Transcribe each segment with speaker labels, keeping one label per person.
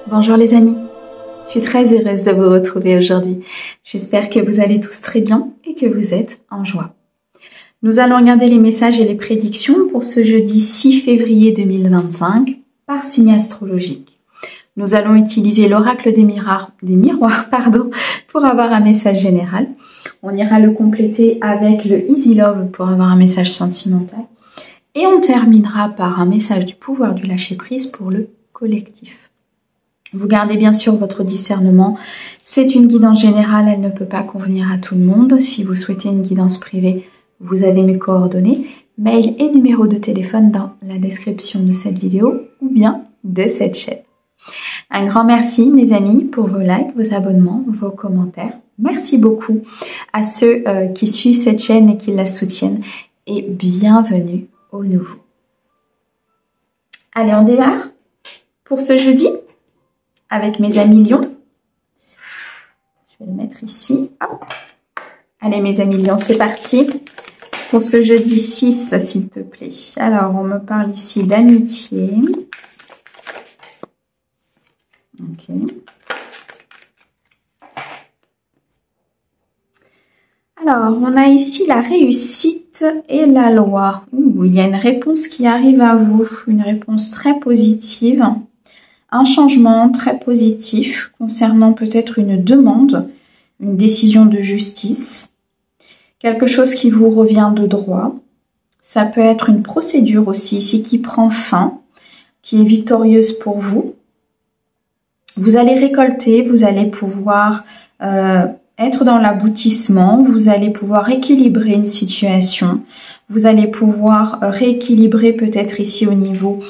Speaker 1: Bonjour les amis, je suis très heureuse de vous retrouver aujourd'hui. J'espère que vous allez tous très bien et que vous êtes en joie. Nous allons regarder les messages et les prédictions pour ce jeudi 6 février 2025 par signe astrologique. Nous allons utiliser l'oracle des miroirs pour avoir un message général. On ira le compléter avec le Easy Love pour avoir un message sentimental. Et on terminera par un message du pouvoir du lâcher-prise pour le collectif. Vous gardez bien sûr votre discernement. C'est une guidance générale, elle ne peut pas convenir à tout le monde. Si vous souhaitez une guidance privée, vous avez mes coordonnées, mail et numéro de téléphone dans la description de cette vidéo ou bien de cette chaîne. Un grand merci mes amis pour vos likes, vos abonnements, vos commentaires. Merci beaucoup à ceux qui suivent cette chaîne et qui la soutiennent et bienvenue au nouveau. Allez, on démarre pour ce jeudi avec mes amis lions. Je vais le mettre ici. Hop. Allez mes amis lions, c'est parti pour ce jeudi 6, s'il te plaît. Alors, on me parle ici d'amitié. Ok. Alors, on a ici la réussite et la loi. Il y a une réponse qui arrive à vous, une réponse très positive, un changement très positif concernant peut-être une demande, une décision de justice, quelque chose qui vous revient de droit. Ça peut être une procédure aussi ici qui prend fin, qui est victorieuse pour vous. Vous allez récolter, vous allez pouvoir être dans l'aboutissement, vous allez pouvoir équilibrer une situation, vous allez pouvoir rééquilibrer peut-être ici au niveau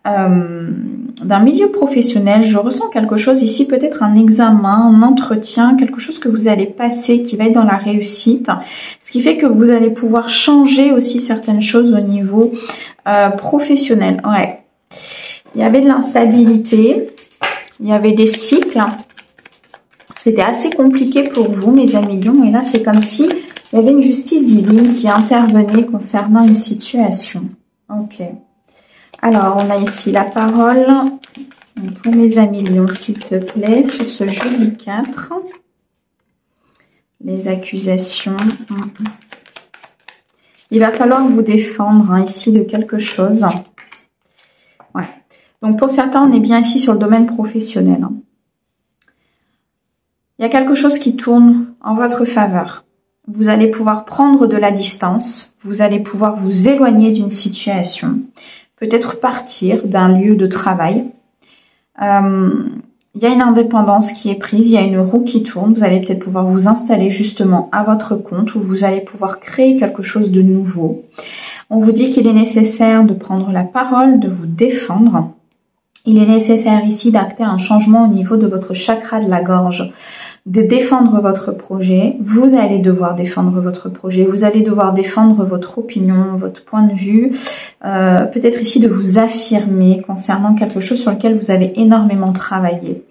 Speaker 1: d'un milieu professionnel. Je ressens quelque chose ici, peut-être un examen, un entretien, quelque chose que vous allez passer qui va être dans la réussite, ce qui fait que vous allez pouvoir changer aussi certaines choses au niveau professionnel. Ouais. Il y avait de l'instabilité, il y avait des cycles. C'était assez compliqué pour vous, mes amis lions. Et là, c'est comme si il y avait une justice divine qui intervenait concernant une situation. Ok. Alors, on a ici la parole pour mes amis lions, s'il te plaît, sur ce jeudi 4. Les accusations. Il va falloir vous défendre ici de quelque chose. Ouais. Donc, pour certains, on est bien ici sur le domaine professionnel. Il y a quelque chose qui tourne en votre faveur. Vous allez pouvoir prendre de la distance. Vous allez pouvoir vous éloigner d'une situation. Peut-être partir d'un lieu de travail. Il y a une indépendance qui est prise. Il y a une roue qui tourne. Vous allez peut-être pouvoir vous installer justement à votre compte où vous allez pouvoir créer quelque chose de nouveau. On vous dit qu'il est nécessaire de prendre la parole, de vous défendre. Il est nécessaire ici d'acter un changement au niveau de votre chakra de la gorge, de défendre votre projet. Vous allez devoir défendre votre projet, vous allez devoir défendre votre opinion, votre point de vue, peut-être ici de vous affirmer concernant quelque chose sur lequel vous avez énormément travaillé.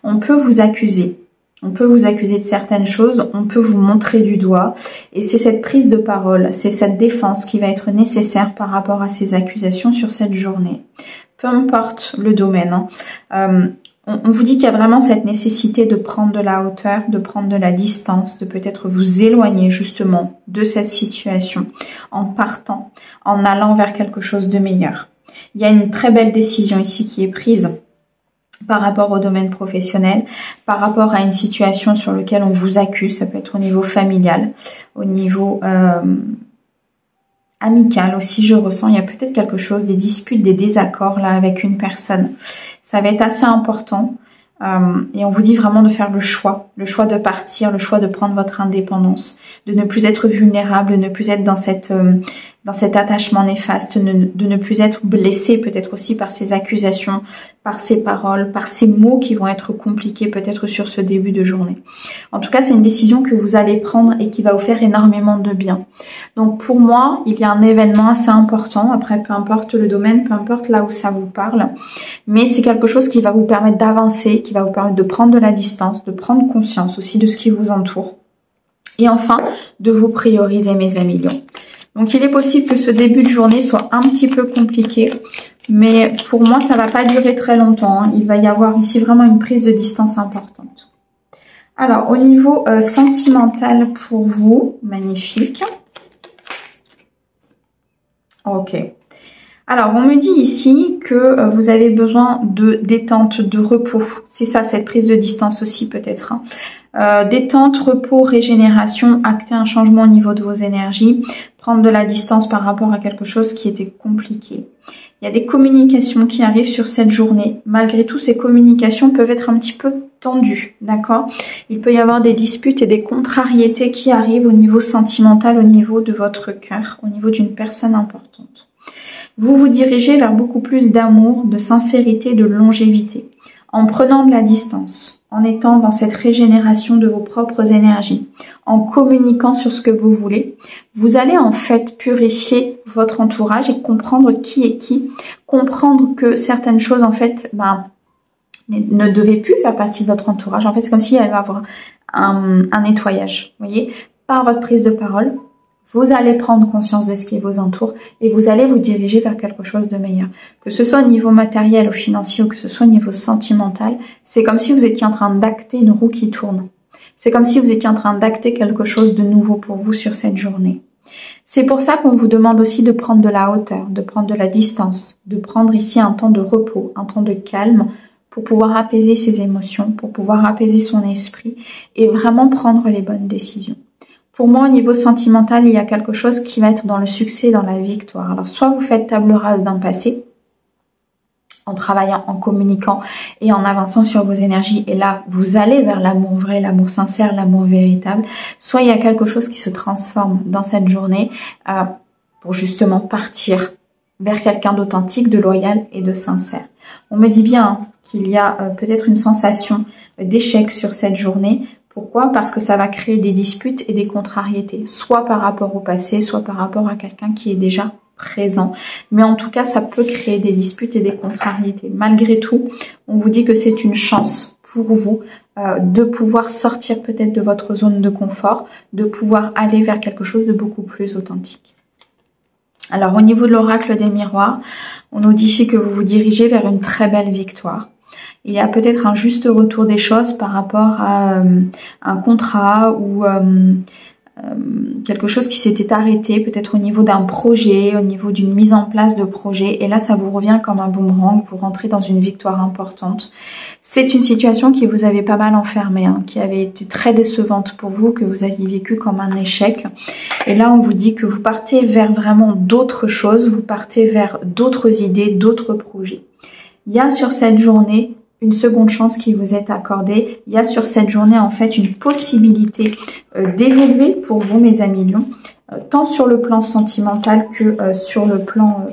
Speaker 1: On peut vous accuser. On peut vous accuser de certaines choses, on peut vous montrer du doigt et c'est cette prise de parole, c'est cette défense qui va être nécessaire par rapport à ces accusations sur cette journée. Peu importe le domaine, on vous dit qu'il y a vraiment cette nécessité de prendre de la hauteur, de prendre de la distance, de peut-être vous éloigner justement de cette situation en partant, en allant vers quelque chose de meilleur. Il y a une très belle décision ici qui est prise par rapport au domaine professionnel, par rapport à une situation sur laquelle on vous accuse, ça peut être au niveau familial, au niveau amical aussi, je ressens, il y a peut-être quelque chose, des disputes, des désaccords là avec une personne. Ça va être assez important et on vous dit vraiment de faire le choix de partir, le choix de prendre votre indépendance, de ne plus être vulnérable, de ne plus être dans cet attachement néfaste, de ne plus être blessé peut-être aussi par ces accusations, par ces paroles, par ces mots qui vont être compliqués peut-être sur ce début de journée. En tout cas, c'est une décision que vous allez prendre et qui va vous faire énormément de bien. Donc pour moi, il y a un événement assez important. Après, peu importe le domaine, peu importe là où ça vous parle, mais c'est quelque chose qui va vous permettre d'avancer, qui va vous permettre de prendre de la distance, de prendre conscience aussi de ce qui vous entoure. Et enfin, de vous prioriser, mes amis lions. Donc il est possible que ce début de journée soit un petit peu compliqué Mais pour moi, ça va pas durer très longtemps, hein. Il va y avoir ici vraiment une prise de distance importante. Alors, au niveau sentimental pour vous, magnifique. Ok. Alors, on me dit ici que vous avez besoin de détente, de repos. C'est ça, cette prise de distance aussi peut-être, hein. Détente, repos, régénération, acter un changement au niveau de vos énergies, prendre de la distance par rapport à quelque chose qui était compliqué. Il y a des communications qui arrivent sur cette journée. Malgré tout, ces communications peuvent être un petit peu tendues, d'accord? Il peut y avoir des disputes et des contrariétés qui arrivent au niveau sentimental, au niveau de votre cœur, au niveau d'une personne importante. Vous vous dirigez vers beaucoup plus d'amour, de sincérité, de longévité, en prenant de la distance, en étant dans cette régénération de vos propres énergies, en communiquant sur ce que vous voulez. Vous allez en fait purifier votre entourage et comprendre qui est qui, comprendre que certaines choses en fait ne devaient plus faire partie de votre entourage. En fait, c'est comme si elle va avoir un nettoyage, vous voyez, par votre prise de parole. Vous allez prendre conscience de ce qui vous entoure et vous allez vous diriger vers quelque chose de meilleur. Que ce soit au niveau matériel ou financier ou que ce soit au niveau sentimental, c'est comme si vous étiez en train d'acter une roue qui tourne. C'est comme si vous étiez en train d'acter quelque chose de nouveau pour vous sur cette journée. C'est pour ça qu'on vous demande aussi de prendre de la hauteur, de prendre de la distance, de prendre ici un temps de repos, un temps de calme pour pouvoir apaiser ses émotions, pour pouvoir apaiser son esprit et vraiment prendre les bonnes décisions. Pour moi, au niveau sentimental, il y a quelque chose qui va être dans le succès, dans la victoire. Alors, soit vous faites table rase d'un passé, en travaillant, en communiquant et en avançant sur vos énergies. Et là, vous allez vers l'amour vrai, l'amour sincère, l'amour véritable. Soit il y a quelque chose qui se transforme dans cette journée pour justement partir vers quelqu'un d'authentique, de loyal et de sincère. On me dit bien qu'il y a peut-être une sensation d'échec sur cette journée. Pourquoi? Parce que ça va créer des disputes et des contrariétés, soit par rapport au passé, soit par rapport à quelqu'un qui est déjà présent. Mais en tout cas, ça peut créer des disputes et des contrariétés. Malgré tout, on vous dit que c'est une chance pour vous de pouvoir sortir peut-être de votre zone de confort, de pouvoir aller vers quelque chose de beaucoup plus authentique. Alors, au niveau de l'oracle des miroirs, on nous dit ici que vous vous dirigez vers une très belle victoire. Il y a peut-être un juste retour des choses par rapport à un contrat ou quelque chose qui s'était arrêté, peut-être au niveau d'un projet, au niveau d'une mise en place de projet. Et là, ça vous revient comme un boomerang, vous rentrez dans une victoire importante. C'est une situation qui vous avait pas mal enfermé, hein, qui avait été très décevante pour vous, que vous aviez vécu comme un échec. Et là, on vous dit que vous partez vers vraiment d'autres choses, vous partez vers d'autres idées, d'autres projets. Il y a sur cette journée une seconde chance qui vous est accordée. Il y a sur cette journée en fait une possibilité d'évoluer pour vous, mes amis lions, tant sur le plan sentimental que sur le plan,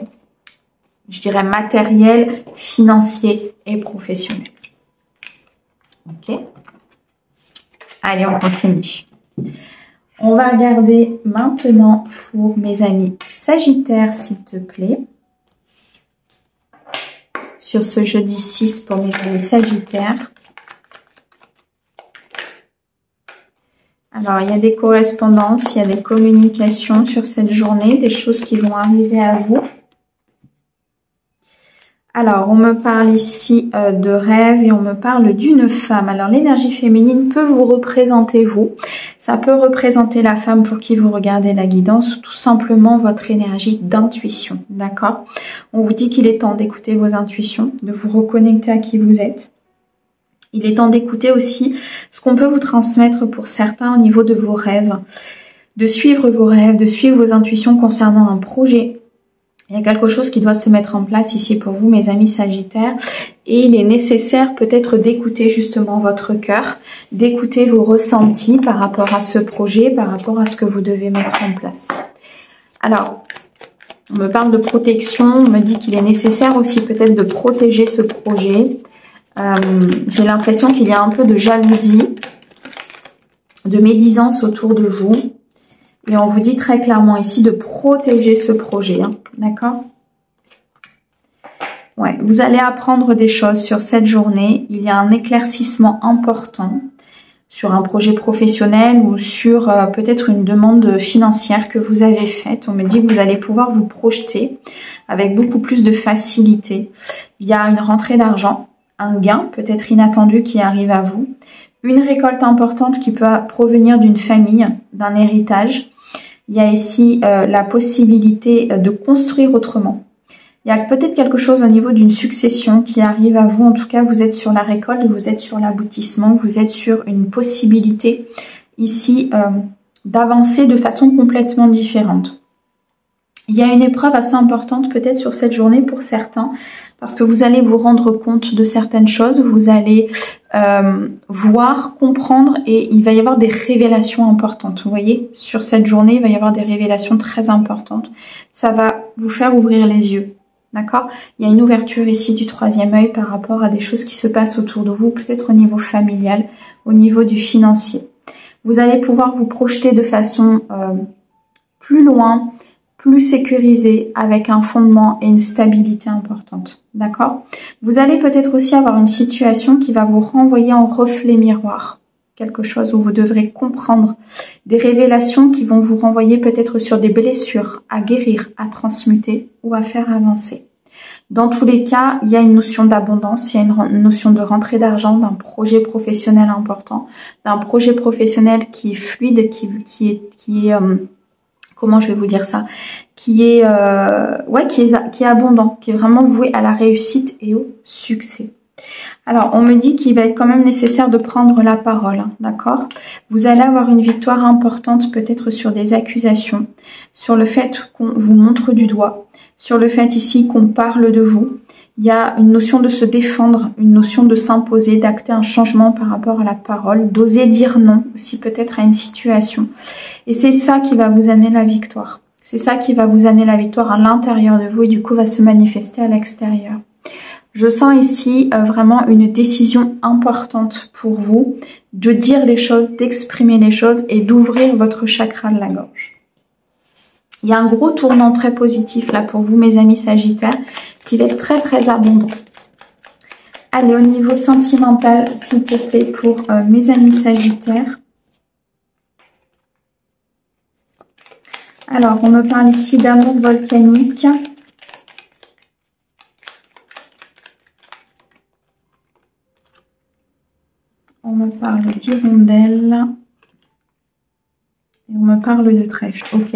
Speaker 1: je dirais, matériel, financier et professionnel. Ok. Allez, on continue. On va regarder maintenant pour mes amis Sagittaires, s'il te plaît. Sur ce jeudi 6 pour mes amis Sagittaires. Alors, il y a des correspondances, il y a des communications sur cette journée, des choses qui vont arriver à vous. Alors, on me parle ici de rêve et on me parle d'une femme. Alors, l'énergie féminine peut vous représenter vous. Ça peut représenter la femme pour qui vous regardez la guidance, tout simplement votre énergie d'intuition, d'accord? On vous dit qu'il est temps d'écouter vos intuitions, de vous reconnecter à qui vous êtes. Il est temps d'écouter aussi ce qu'on peut vous transmettre pour certains au niveau de vos rêves, de suivre vos rêves, de suivre vos intuitions concernant un projet. Il y a quelque chose qui doit se mettre en place ici pour vous, mes amis Sagittaires. Et il est nécessaire peut-être d'écouter justement votre cœur, d'écouter vos ressentis par rapport à ce projet, par rapport à ce que vous devez mettre en place. Alors, on me parle de protection, on me dit qu'il est nécessaire aussi peut-être de protéger ce projet. J'ai l'impression qu'il y a un peu de jalousie, de médisance autour de vous. Et on vous dit très clairement ici de protéger ce projet, hein, d'accord? Ouais, vous allez apprendre des choses sur cette journée. Il y a un éclaircissement important. sur un projet professionnel ou sur peut-être une demande financière que vous avez faite. On me dit que vous allez pouvoir vous projeter avec beaucoup plus de facilité. Il y a une rentrée d'argent, un gain peut-être inattendu qui arrive à vous, une récolte importante qui peut provenir d'une famille, d'un héritage. Il y a ici la possibilité de construire autrement. Il y a peut-être quelque chose au niveau d'une succession qui arrive à vous. En tout cas, vous êtes sur la récolte, vous êtes sur l'aboutissement, vous êtes sur une possibilité ici d'avancer de façon complètement différente. Il y a une épreuve assez importante peut-être sur cette journée pour certains, parce que vous allez vous rendre compte de certaines choses, vous allez voir, comprendre, et il va y avoir des révélations importantes. Vous voyez, sur cette journée, il va y avoir des révélations très importantes. Ça va vous faire ouvrir les yeux. D'accord? Il y a une ouverture ici du troisième œil par rapport à des choses qui se passent autour de vous, peut-être au niveau familial, au niveau du financier. Vous allez pouvoir vous projeter de façon plus loin, plus sécurisée, avec un fondement et une stabilité importante. D'accord? Vous allez peut-être aussi avoir une situation qui va vous renvoyer en reflet miroir. Quelque chose où vous devrez comprendre des révélations qui vont vous renvoyer peut-être sur des blessures à guérir, à transmuter ou à faire avancer. Dans tous les cas, il y a une notion d'abondance, il y a une notion de rentrée d'argent, d'un projet professionnel important, d'un projet professionnel qui est fluide, qui est comment je vais vous dire ça, qui est abondant, qui est vraiment voué à la réussite et au succès. Alors, on me dit qu'il va être quand même nécessaire de prendre la parole, hein, d'accord? Vous allez avoir une victoire importante peut-être sur des accusations, sur le fait qu'on vous montre du doigt, sur le fait ici qu'on parle de vous. Il y a une notion de se défendre, une notion de s'imposer, d'acter un changement par rapport à la parole, d'oser dire non aussi peut-être à une situation. Et c'est ça qui va vous amener la victoire. C'est ça qui va vous amener la victoire à l'intérieur de vous et du coup va se manifester à l'extérieur. Je sens ici vraiment une décision importante pour vous de dire les choses, d'exprimer les choses et d'ouvrir votre chakra de la gorge. Il y a un gros tournant très positif là pour vous, mes amis Sagittaires, qui va être très très abondant. Allez, au niveau sentimental, s'il te plaît, pour mes amis Sagittaires. Alors, on me parle ici d'amour volcanique. On me parle d'hirondelle. Et on me parle de trèfle. Ok.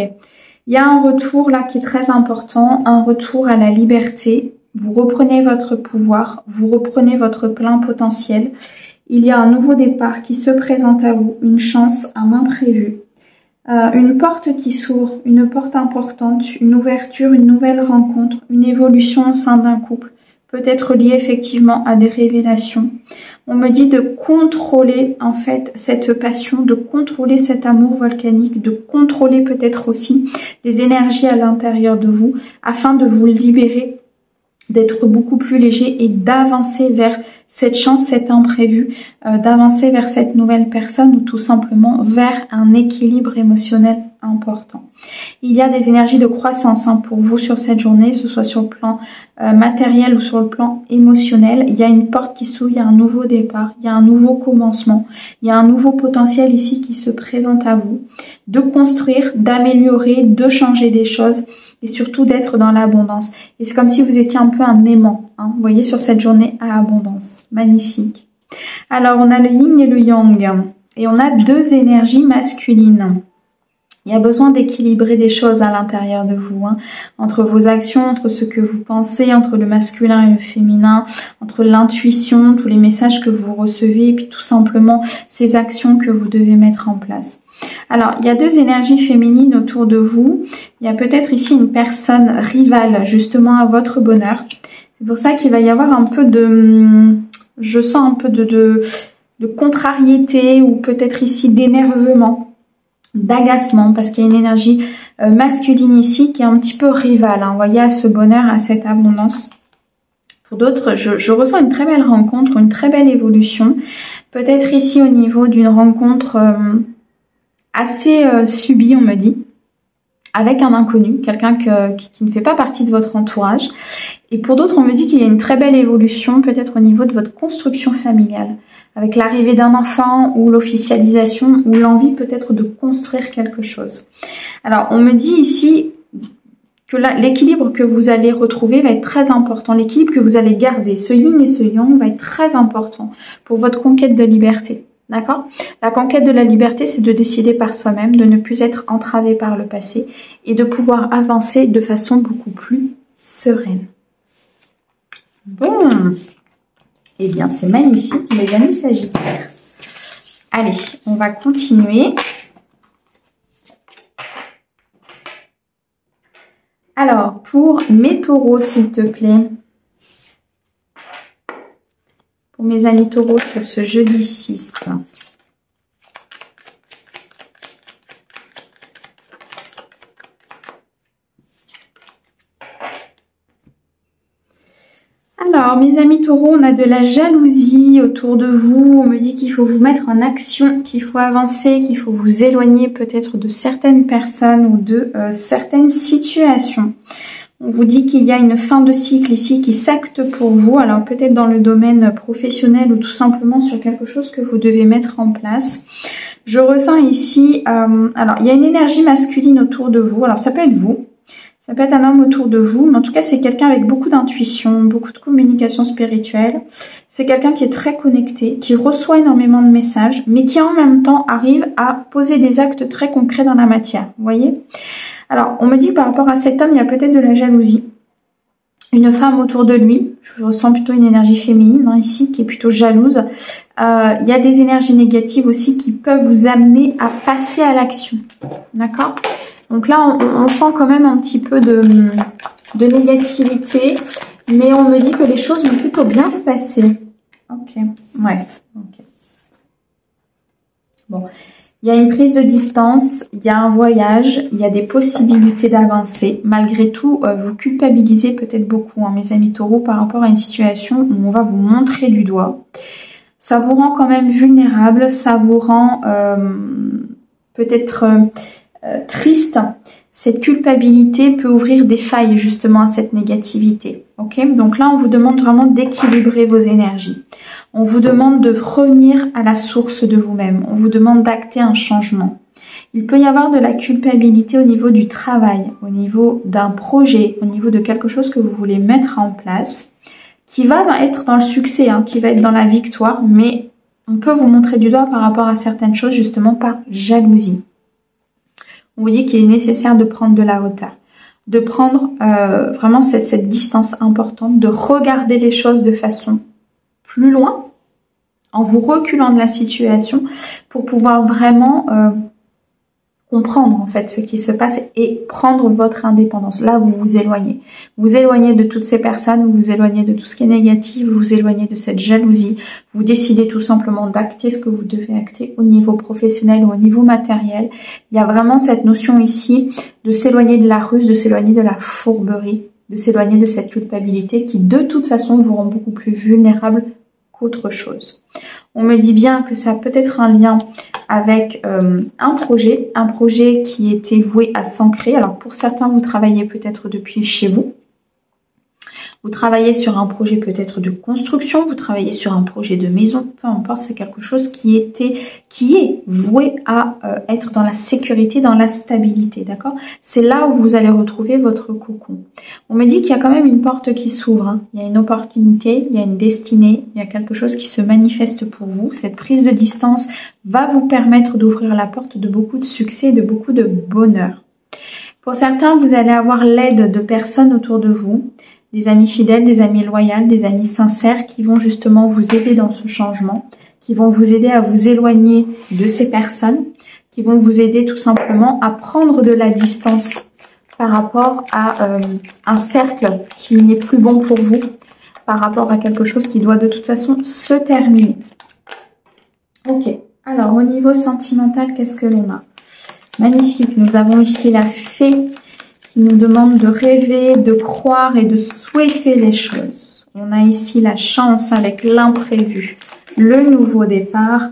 Speaker 1: Il y a un retour là qui est très important. Un retour à la liberté. Vous reprenez votre pouvoir. Vous reprenez votre plein potentiel. Il y a un nouveau départ qui se présente à vous. Une chance, un imprévu. Une porte qui s'ouvre. Une porte importante. Une ouverture, une nouvelle rencontre. Une évolution au sein d'un couple. Peut-être liée effectivement à des révélations. On me dit de contrôler en fait cette passion, de contrôler cet amour volcanique, de contrôler peut-être aussi des énergies à l'intérieur de vous afin de vous libérer, d'être beaucoup plus léger et d'avancer vers cette chance, cet imprévu, d'avancer vers cette nouvelle personne ou tout simplement vers un équilibre émotionnel important. Il y a des énergies de croissance pour vous sur cette journée, que ce soit sur le plan matériel ou sur le plan émotionnel. Il y a une porte qui s'ouvre, il y a un nouveau départ, il y a un nouveau commencement, il y a un nouveau potentiel ici qui se présente à vous, de construire, d'améliorer, de changer des choses et surtout d'être dans l'abondance. Et c'est comme si vous étiez un peu un aimant, hein, vous voyez, sur cette journée à abondance. Magnifique. Alors, on a le yin et le yang et on a deux énergies masculines. Il y a besoin d'équilibrer des choses à l'intérieur de vous, hein, entre vos actions, entre ce que vous pensez, entre le masculin et le féminin, entre l'intuition, tous les messages que vous recevez, et puis tout simplement ces actions que vous devez mettre en place. Alors, il y a deux énergies féminines autour de vous. Il y a peut-être ici une personne rivale, justement, à votre bonheur. C'est pour ça qu'il va y avoir un peu de... Je sens un peu de contrariété ou peut-être ici d'énervement, d'agacement, parce qu'il y a une énergie masculine ici qui est un petit peu rivale, hein, vous voyez, à ce bonheur, à cette abondance. Pour d'autres, je ressens une très belle rencontre, une très belle évolution. Peut-être ici au niveau d'une rencontre assez subie, on me dit. avec un inconnu, quelqu'un qui ne fait pas partie de votre entourage. Et pour d'autres, on me dit qu'il y a une très belle évolution, peut-être au niveau de votre construction familiale, avec l'arrivée d'un enfant ou l'officialisation ou l'envie peut-être de construire quelque chose. Alors, on me dit ici que l'équilibre que vous allez retrouver va être très important, l'équilibre que vous allez garder, ce yin et ce yang va être très important pour votre conquête de liberté. D'accord? La conquête de la liberté, c'est de décider par soi-même, de ne plus être entravé par le passé et de pouvoir avancer de façon beaucoup plus sereine. Bon, eh bien c'est magnifique mes amis Sagittaires. Allez, on va continuer. Alors, pour mes taureaux, s'il te plaît. Pour mes amis taureaux, pour ce jeudi 6. Alors, mes amis taureaux, on a de la jalousie autour de vous. On me dit qu'il faut vous mettre en action, qu'il faut avancer, qu'il faut vous éloigner peut-être de certaines personnes ou de certaines situations. On vous dit qu'il y a une fin de cycle ici qui s'acte pour vous. Alors, peut-être dans le domaine professionnel ou tout simplement sur quelque chose que vous devez mettre en place. Je ressens ici, alors, il y a une énergie masculine autour de vous. Alors, ça peut être vous. Ça peut être un homme autour de vous, mais en tout cas, c'est quelqu'un avec beaucoup d'intuition, beaucoup de communication spirituelle. C'est quelqu'un qui est très connecté, qui reçoit énormément de messages, mais qui en même temps arrive à poser des actes très concrets dans la matière. Vous voyez? Alors, on me dit que par rapport à cet homme, il y a peut-être de la jalousie. Une femme autour de lui, je ressens plutôt une énergie féminine ici, qui est plutôt jalouse. Il y a des énergies négatives aussi qui peuvent vous amener à passer à l'action. D'accord ? Donc là, on sent quand même un petit peu de négativité, mais on me dit que les choses vont plutôt bien se passer. Ok, ouais, ok. Bon, il y a une prise de distance, il y a un voyage, il y a des possibilités d'avancer. Malgré tout, vous culpabilisez peut-être beaucoup, mes amis taureaux, par rapport à une situation où on va vous montrer du doigt. Ça vous rend quand même vulnérable, ça vous rend peut-être... triste. Cette culpabilité peut ouvrir des failles justement à cette négativité. Ok, donc là on vous demande vraiment d'équilibrer vos énergies. On vous demande de revenir à la source de vous-même. On vous demande d'acter un changement. Il peut y avoir de la culpabilité au niveau du travail, au niveau d'un projet, au niveau de quelque chose que vous voulez mettre en place, qui va être dans le succès, qui va être dans la victoire, mais on peut vous montrer du doigt par rapport à certaines choses justement par jalousie. On vous dit qu'il est nécessaire de prendre de la hauteur, de prendre vraiment cette distance importante, de regarder les choses de façon plus loin, en vous reculant de la situation pour pouvoir vraiment comprendre en fait ce qui se passe et prendre votre indépendance. Là, vous vous éloignez. Vous vous éloignez de toutes ces personnes, vous vous éloignez de tout ce qui est négatif, vous vous éloignez de cette jalousie. Vous décidez tout simplement d'acter ce que vous devez acter au niveau professionnel ou au niveau matériel. Il y a vraiment cette notion ici de s'éloigner de la ruse, de s'éloigner de la fourberie, de s'éloigner de cette culpabilité qui de toute façon vous rend beaucoup plus vulnérable qu'autre chose. On me dit bien que ça peut être un lien avec un projet qui était voué à s'ancrer. Alors pour certains, vous travaillez peut-être depuis chez vous. Vous travaillez sur un projet peut-être de construction, vous travaillez sur un projet de maison, peu importe, c'est quelque chose qui est voué à être dans la sécurité, dans la stabilité, d'accord? C'est là où vous allez retrouver votre cocon. On me dit qu'il y a quand même une porte qui s'ouvre, il y a une opportunité, il y a une destinée, il y a quelque chose qui se manifeste pour vous. Cette prise de distance va vous permettre d'ouvrir la porte de beaucoup de succès, de beaucoup de bonheur. Pour certains, vous allez avoir l'aide de personnes autour de vous, des amis fidèles, des amis loyaux, des amis sincères qui vont justement vous aider dans ce changement, qui vont vous aider à vous éloigner de ces personnes, qui vont vous aider tout simplement à prendre de la distance par rapport à un cercle qui n'est plus bon pour vous, par rapport à quelque chose qui doit de toute façon se terminer. Ok, alors au niveau sentimental, qu'est-ce que l'on a? Magnifique, nous avons ici la fée qui nous demande de rêver, de croire et de souhaiter les choses. On a ici la chance avec l'imprévu, le nouveau départ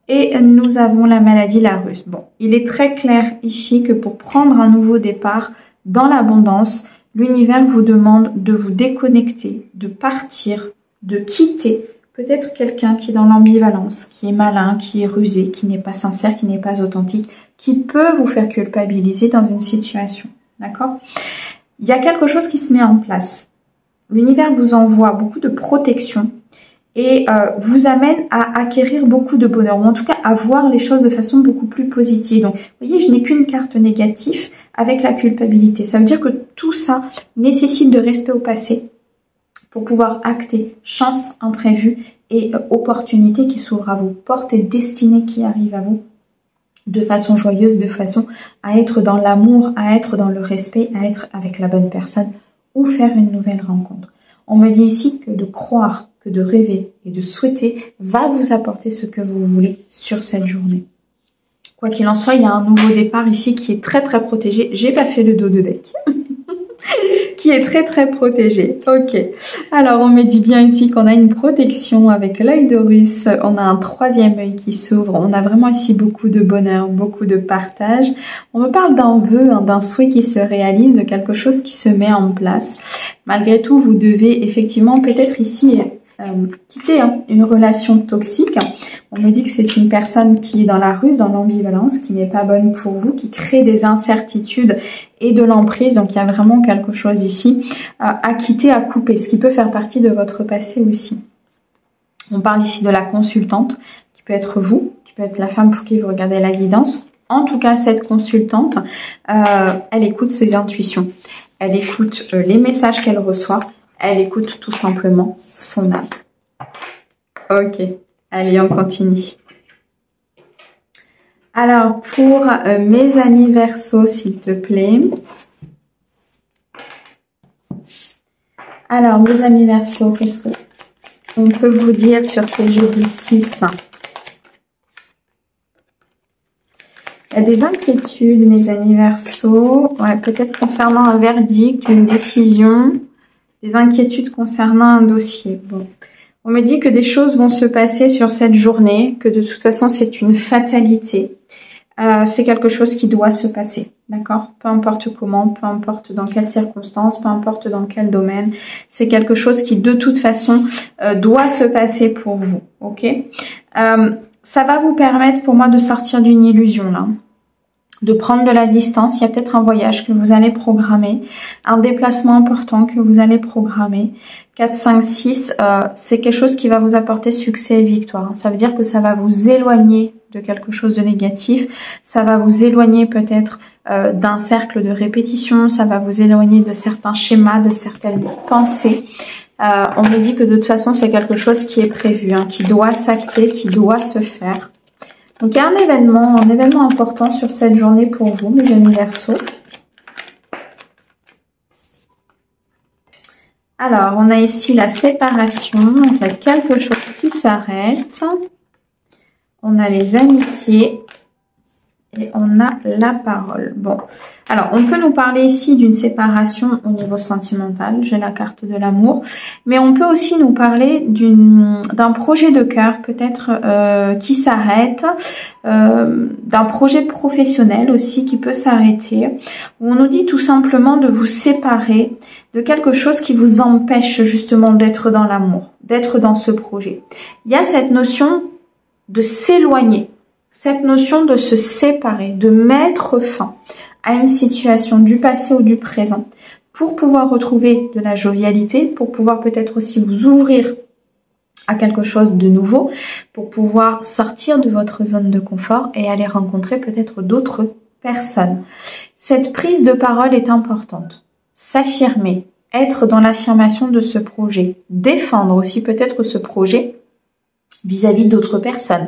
Speaker 1: Et nous avons la maladie, la ruse. Bon, il est très clair ici que pour prendre un nouveau départ dans l'abondance, l'univers vous demande de vous déconnecter, de partir, de quitter peut-être quelqu'un qui est dans l'ambivalence, qui est malin, qui est rusé, qui n'est pas sincère, qui n'est pas authentique, qui peut vous faire culpabiliser dans une situation. D'accord? Il y a quelque chose qui se met en place. L'univers vous envoie beaucoup de protection et vous amène à acquérir beaucoup de bonheur, ou en tout cas à voir les choses de façon beaucoup plus positive. Donc, vous voyez, je n'ai qu'une carte négative avec la culpabilité. Ça veut dire que tout ça nécessite de rester au passé pour pouvoir acter chance imprévue et opportunité qui s'ouvre à vous, porte et destinée qui arrive à vous de façon joyeuse, de façon à être dans l'amour, à être dans le respect, à être avec la bonne personne ou faire une nouvelle rencontre. On me dit ici que de croire, que de rêver et de souhaiter va vous apporter ce que vous voulez sur cette journée. Quoi qu'il en soit, il y a un nouveau départ ici qui est très très protégé. J'ai pas fait le dos de deck. Qui est très très protégé. Ok. Alors on me dit bien ici qu'on a une protection avec l'œil d'Horus. On a un troisième œil qui s'ouvre. On a vraiment ici beaucoup de bonheur, beaucoup de partage. On me parle d'un vœu, d'un souhait qui se réalise, de quelque chose qui se met en place. Malgré tout, vous devez effectivement peut-être ici quitter une relation toxique. On me dit que c'est une personne qui est dans la ruse, dans l'ambivalence, qui n'est pas bonne pour vous, qui crée des incertitudes et de l'emprise. Donc il y a vraiment quelque chose ici à quitter, à couper, ce qui peut faire partie de votre passé aussi. On parle ici de la consultante, qui peut être vous, qui peut être la femme pour qui vous regardez la guidance. En tout cas, cette consultante, elle écoute ses intuitions. Elle écoute les messages qu'elle reçoit. Elle écoute tout simplement son âme. Ok, allez, on continue. Alors, pour mes amis Verseau, s'il te plaît. Alors, mes amis Verseau, qu'est-ce qu'on peut vous dire sur ce jeudi 6 ? Il y a des inquiétudes, mes amis Verseau. Ouais, peut-être concernant un verdict, une décision. Des inquiétudes concernant un dossier. Bon. On me dit que des choses vont se passer sur cette journée, que de toute façon c'est une fatalité. C'est quelque chose qui doit se passer, d'accord? Peu importe comment, peu importe dans quelles circonstances, peu importe dans quel domaine. C'est quelque chose qui de toute façon doit se passer pour vous, ok? Ça va vous permettre pour moi de sortir d'une illusion là. De prendre de la distance. Il y a peut-être un voyage que vous allez programmer, un déplacement important que vous allez programmer. 4, 5, 6, c'est quelque chose qui va vous apporter succès et victoire. Ça veut dire que ça va vous éloigner de quelque chose de négatif, ça va vous éloigner peut-être d'un cercle de répétition, ça va vous éloigner de certains schémas, de certaines pensées. On me dit que de toute façon, c'est quelque chose qui est prévu, qui doit s'acter, qui doit se faire. Donc, il y a un événement important sur cette journée pour vous, mes amis Verseau. Alors, on a ici la séparation. Donc, il y a quelque chose qui s'arrête. On a les amitiés. Et on a la parole. Bon, alors on peut nous parler ici d'une séparation au niveau sentimental. J'ai la carte de l'amour. Mais on peut aussi nous parler d'un projet de cœur peut-être qui s'arrête. D'un projet professionnel aussi qui peut s'arrêter. Où on nous dit tout simplement de vous séparer de quelque chose qui vous empêche justement d'être dans l'amour, d'être dans ce projet. Il y a cette notion de s'éloigner. Cette notion de se séparer, de mettre fin à une situation du passé ou du présent pour pouvoir retrouver de la jovialité, pour pouvoir peut-être aussi vous ouvrir à quelque chose de nouveau, pour pouvoir sortir de votre zone de confort et aller rencontrer peut-être d'autres personnes. Cette prise de parole est importante. S'affirmer, être dans l'affirmation de ce projet, défendre aussi peut-être ce projet vis-à-vis d'autres personnes.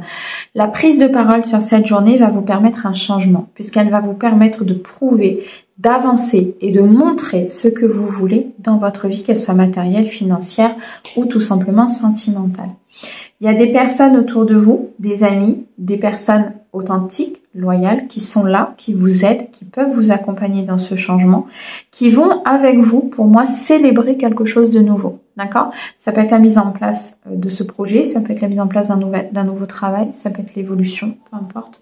Speaker 1: La prise de parole sur cette journée va vous permettre un changement, puisqu'elle va vous permettre de prouver, d'avancer et de montrer ce que vous voulez dans votre vie, qu'elle soit matérielle, financière ou tout simplement sentimentale. Il y a des personnes autour de vous, des amis, des personnes authentiques, loyales, qui sont là, qui vous aident, qui peuvent vous accompagner dans ce changement, qui vont avec vous, pour moi, célébrer quelque chose de nouveau. D'accord? Ça peut être la mise en place de ce projet, ça peut être la mise en place d'un nouveau travail, ça peut être l'évolution, peu importe.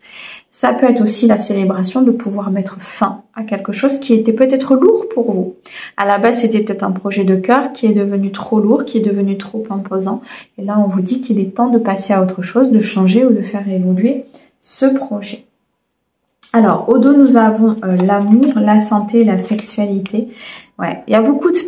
Speaker 1: Ça peut être aussi la célébration de pouvoir mettre fin à quelque chose qui était peut-être lourd pour vous. À la base, c'était peut-être un projet de cœur qui est devenu trop lourd, qui est devenu trop imposant. Et là, on vous dit qu'il est temps de passer à autre chose, de changer ou de faire évoluer ce projet. Alors, au dos, nous avons l'amour, la santé, la sexualité. Ouais, il y a beaucoup de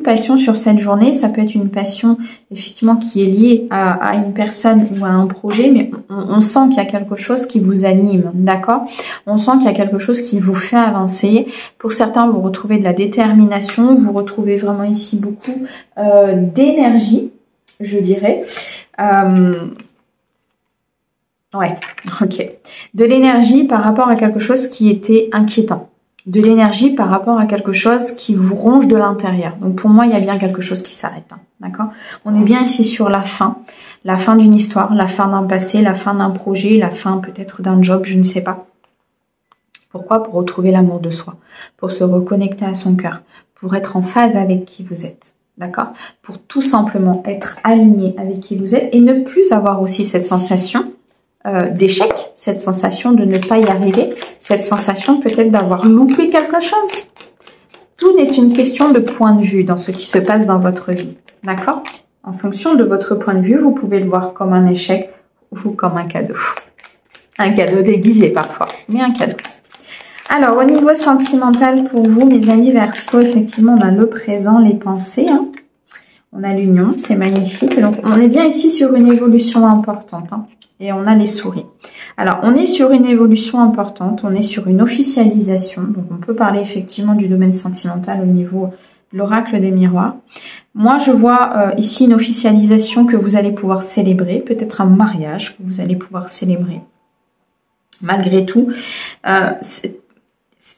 Speaker 1: passion sur cette journée. Ça peut être une passion, effectivement, qui est liée à une personne ou à un projet, mais on sent qu'il y a quelque chose qui vous anime, d'accord? On sent qu'il y a quelque chose qui vous fait avancer. Pour certains, vous retrouvez de la détermination, vous retrouvez vraiment ici beaucoup d'énergie, je dirais. Ouais, ok. De l'énergie par rapport à quelque chose qui était inquiétant. De l'énergie par rapport à quelque chose qui vous ronge de l'intérieur. Donc pour moi, il y a bien quelque chose qui s'arrête. Hein, d'accord? On est bien ici sur la fin d'une histoire, la fin d'un passé, la fin d'un projet, la fin peut-être d'un job, je ne sais pas. Pourquoi? Pour retrouver l'amour de soi, pour se reconnecter à son cœur, pour être en phase avec qui vous êtes. D'accord? Pour tout simplement être aligné avec qui vous êtes et ne plus avoir aussi cette sensation d'échec, cette sensation de ne pas y arriver, cette sensation peut-être d'avoir loupé quelque chose. Tout n'est qu'une question de point de vue dans ce qui se passe dans votre vie. D'accord? En fonction de votre point de vue, vous pouvez le voir comme un échec ou comme un cadeau. Un cadeau déguisé parfois, mais un cadeau. Alors, au niveau sentimental pour vous, mes amis Verseau, effectivement, on a le présent, les pensées. Hein. On a l'union, c'est magnifique. Donc, on est bien ici sur une évolution importante. Hein. Et on a les souris. Alors, on est sur une évolution importante, on est sur une officialisation. Donc, on peut parler effectivement du domaine sentimental au niveau de l'oracle des miroirs. Moi, je vois ici une officialisation que vous allez pouvoir célébrer, peut-être un mariage que vous allez pouvoir célébrer. Malgré tout,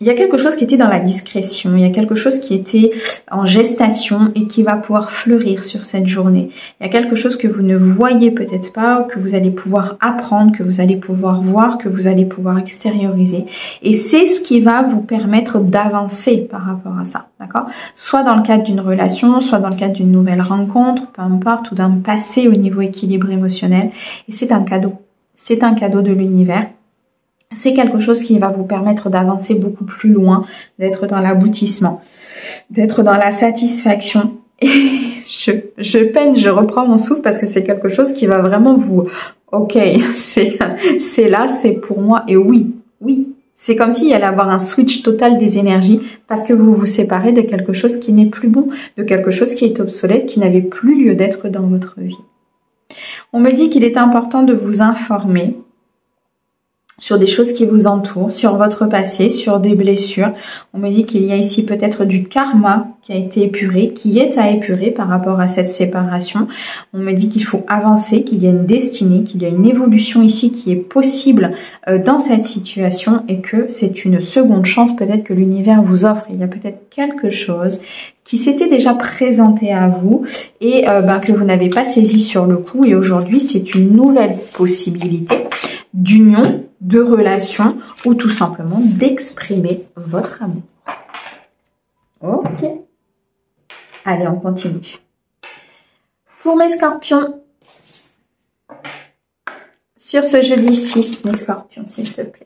Speaker 1: il y a quelque chose qui était dans la discrétion, il y a quelque chose qui était en gestation et qui va pouvoir fleurir sur cette journée. Il y a quelque chose que vous ne voyez peut-être pas, que vous allez pouvoir apprendre, que vous allez pouvoir voir, que vous allez pouvoir extérioriser. Et c'est ce qui va vous permettre d'avancer par rapport à ça, d'accord? Soit dans le cadre d'une relation, soit dans le cadre d'une nouvelle rencontre, peu importe, ou d'un passé au niveau équilibre émotionnel. Et c'est un cadeau. C'est un cadeau de l'univers. C'est quelque chose qui va vous permettre d'avancer beaucoup plus loin, d'être dans l'aboutissement, d'être dans la satisfaction. Et je peine, je reprends mon souffle parce que c'est quelque chose qui va vraiment vous... Ok, c'est là, c'est pour moi. Et oui, c'est comme s'il y allait avoir un switch total des énergies parce que vous vous séparez de quelque chose qui n'est plus bon, de quelque chose qui est obsolète, qui n'avait plus lieu d'être dans votre vie. On me dit qu'il est important de vous informer sur des choses qui vous entourent, sur votre passé, sur des blessures. On me dit qu'il y a ici peut-être du karma qui a été épuré, qui est à épurer par rapport à cette séparation. On me dit qu'il faut avancer, qu'il y a une destinée, qu'il y a une évolution ici qui est possible dans cette situation et que c'est une seconde chance peut-être que l'univers vous offre. Il y a peut-être quelque chose qui s'était déjà présenté à vous et que vous n'avez pas saisi sur le coup. Et aujourd'hui, c'est une nouvelle possibilité d'union, de relation ou tout simplement d'exprimer votre amour. Ok. Allez, on continue. Pour mes scorpions, sur ce jeudi 6, mes scorpions, s'il te plaît.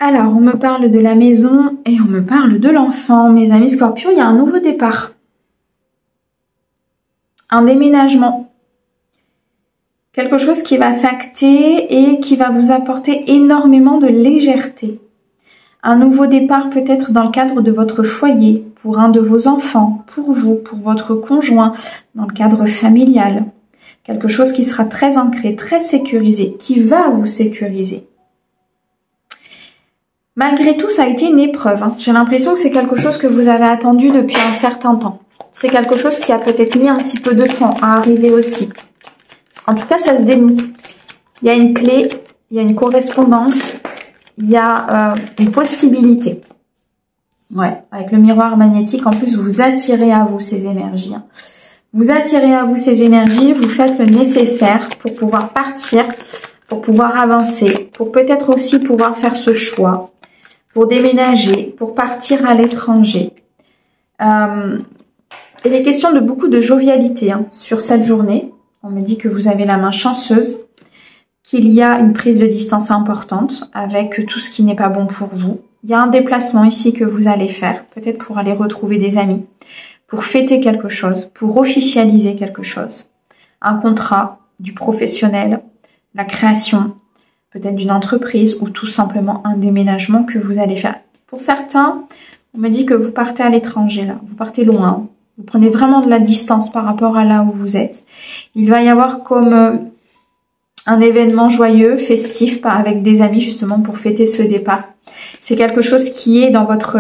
Speaker 1: Alors, on me parle de la maison et on me parle de l'enfant. Mes amis scorpions, il y a un nouveau départ. Un déménagement. Quelque chose qui va s'acter et qui va vous apporter énormément de légèreté. Un nouveau départ peut-être dans le cadre de votre foyer, pour un de vos enfants, pour vous, pour votre conjoint, dans le cadre familial. Quelque chose qui sera très ancré, très sécurisé, qui va vous sécuriser. Malgré tout, ça a été une épreuve. Hein. J'ai l'impression que c'est quelque chose que vous avez attendu depuis un certain temps. C'est quelque chose qui a peut-être mis un petit peu de temps à arriver aussi. En tout cas, ça se dénoue. Il y a une clé, il y a une correspondance, il y a une possibilité. Ouais, avec le miroir magnétique, en plus, vous attirez à vous ces énergies. Hein. Vous attirez à vous ces énergies, vous faites le nécessaire pour pouvoir partir, pour pouvoir avancer, pour peut-être aussi pouvoir faire ce choix, pour déménager, pour partir à l'étranger. Il est question de beaucoup de jovialité sur cette journée. On me dit que vous avez la main chanceuse, qu'il y a une prise de distance importante avec tout ce qui n'est pas bon pour vous. Il y a un déplacement ici que vous allez faire, peut-être pour aller retrouver des amis, pour fêter quelque chose, pour officialiser quelque chose. Un contrat, du professionnel, la création, peut-être d'une entreprise ou tout simplement un déménagement que vous allez faire. Pour certains, on me dit que vous partez à l'étranger là, vous partez loin. Vous prenez vraiment de la distance par rapport à là où vous êtes. Il va y avoir comme un événement joyeux, festif, avec des amis justement pour fêter ce départ. C'est quelque chose qui est dans votre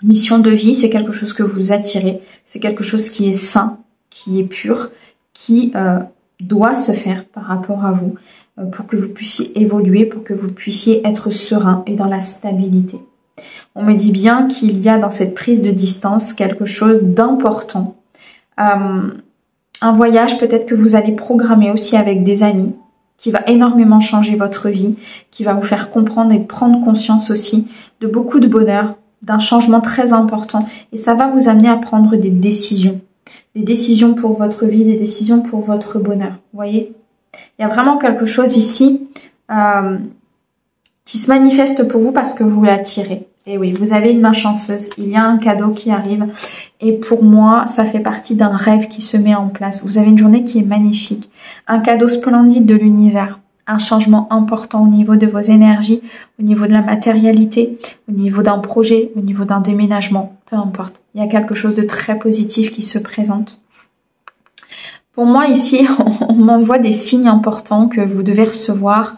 Speaker 1: mission de vie, c'est quelque chose que vous attirez, c'est quelque chose qui est sain, qui est pur, qui doit se faire par rapport à vous pour que vous puissiez évoluer, pour que vous puissiez être serein et dans la stabilité. On me dit bien qu'il y a dans cette prise de distance quelque chose d'important. Un voyage peut-être que vous allez programmer aussi avec des amis, qui va énormément changer votre vie, qui va vous faire comprendre et prendre conscience aussi de beaucoup de bonheur, d'un changement très important. Et ça va vous amener à prendre des décisions pour votre vie, des décisions pour votre bonheur. Vous voyez, il y a vraiment quelque chose ici qui se manifeste pour vous parce que vous l'attirez. Et oui, vous avez une main chanceuse, il y a un cadeau qui arrive. Et pour moi, ça fait partie d'un rêve qui se met en place. Vous avez une journée qui est magnifique, un cadeau splendide de l'univers, un changement important au niveau de vos énergies, au niveau de la matérialité, au niveau d'un projet, au niveau d'un déménagement, peu importe. Il y a quelque chose de très positif qui se présente. Pour moi, ici, on m'envoie des signes importants que vous devez recevoir.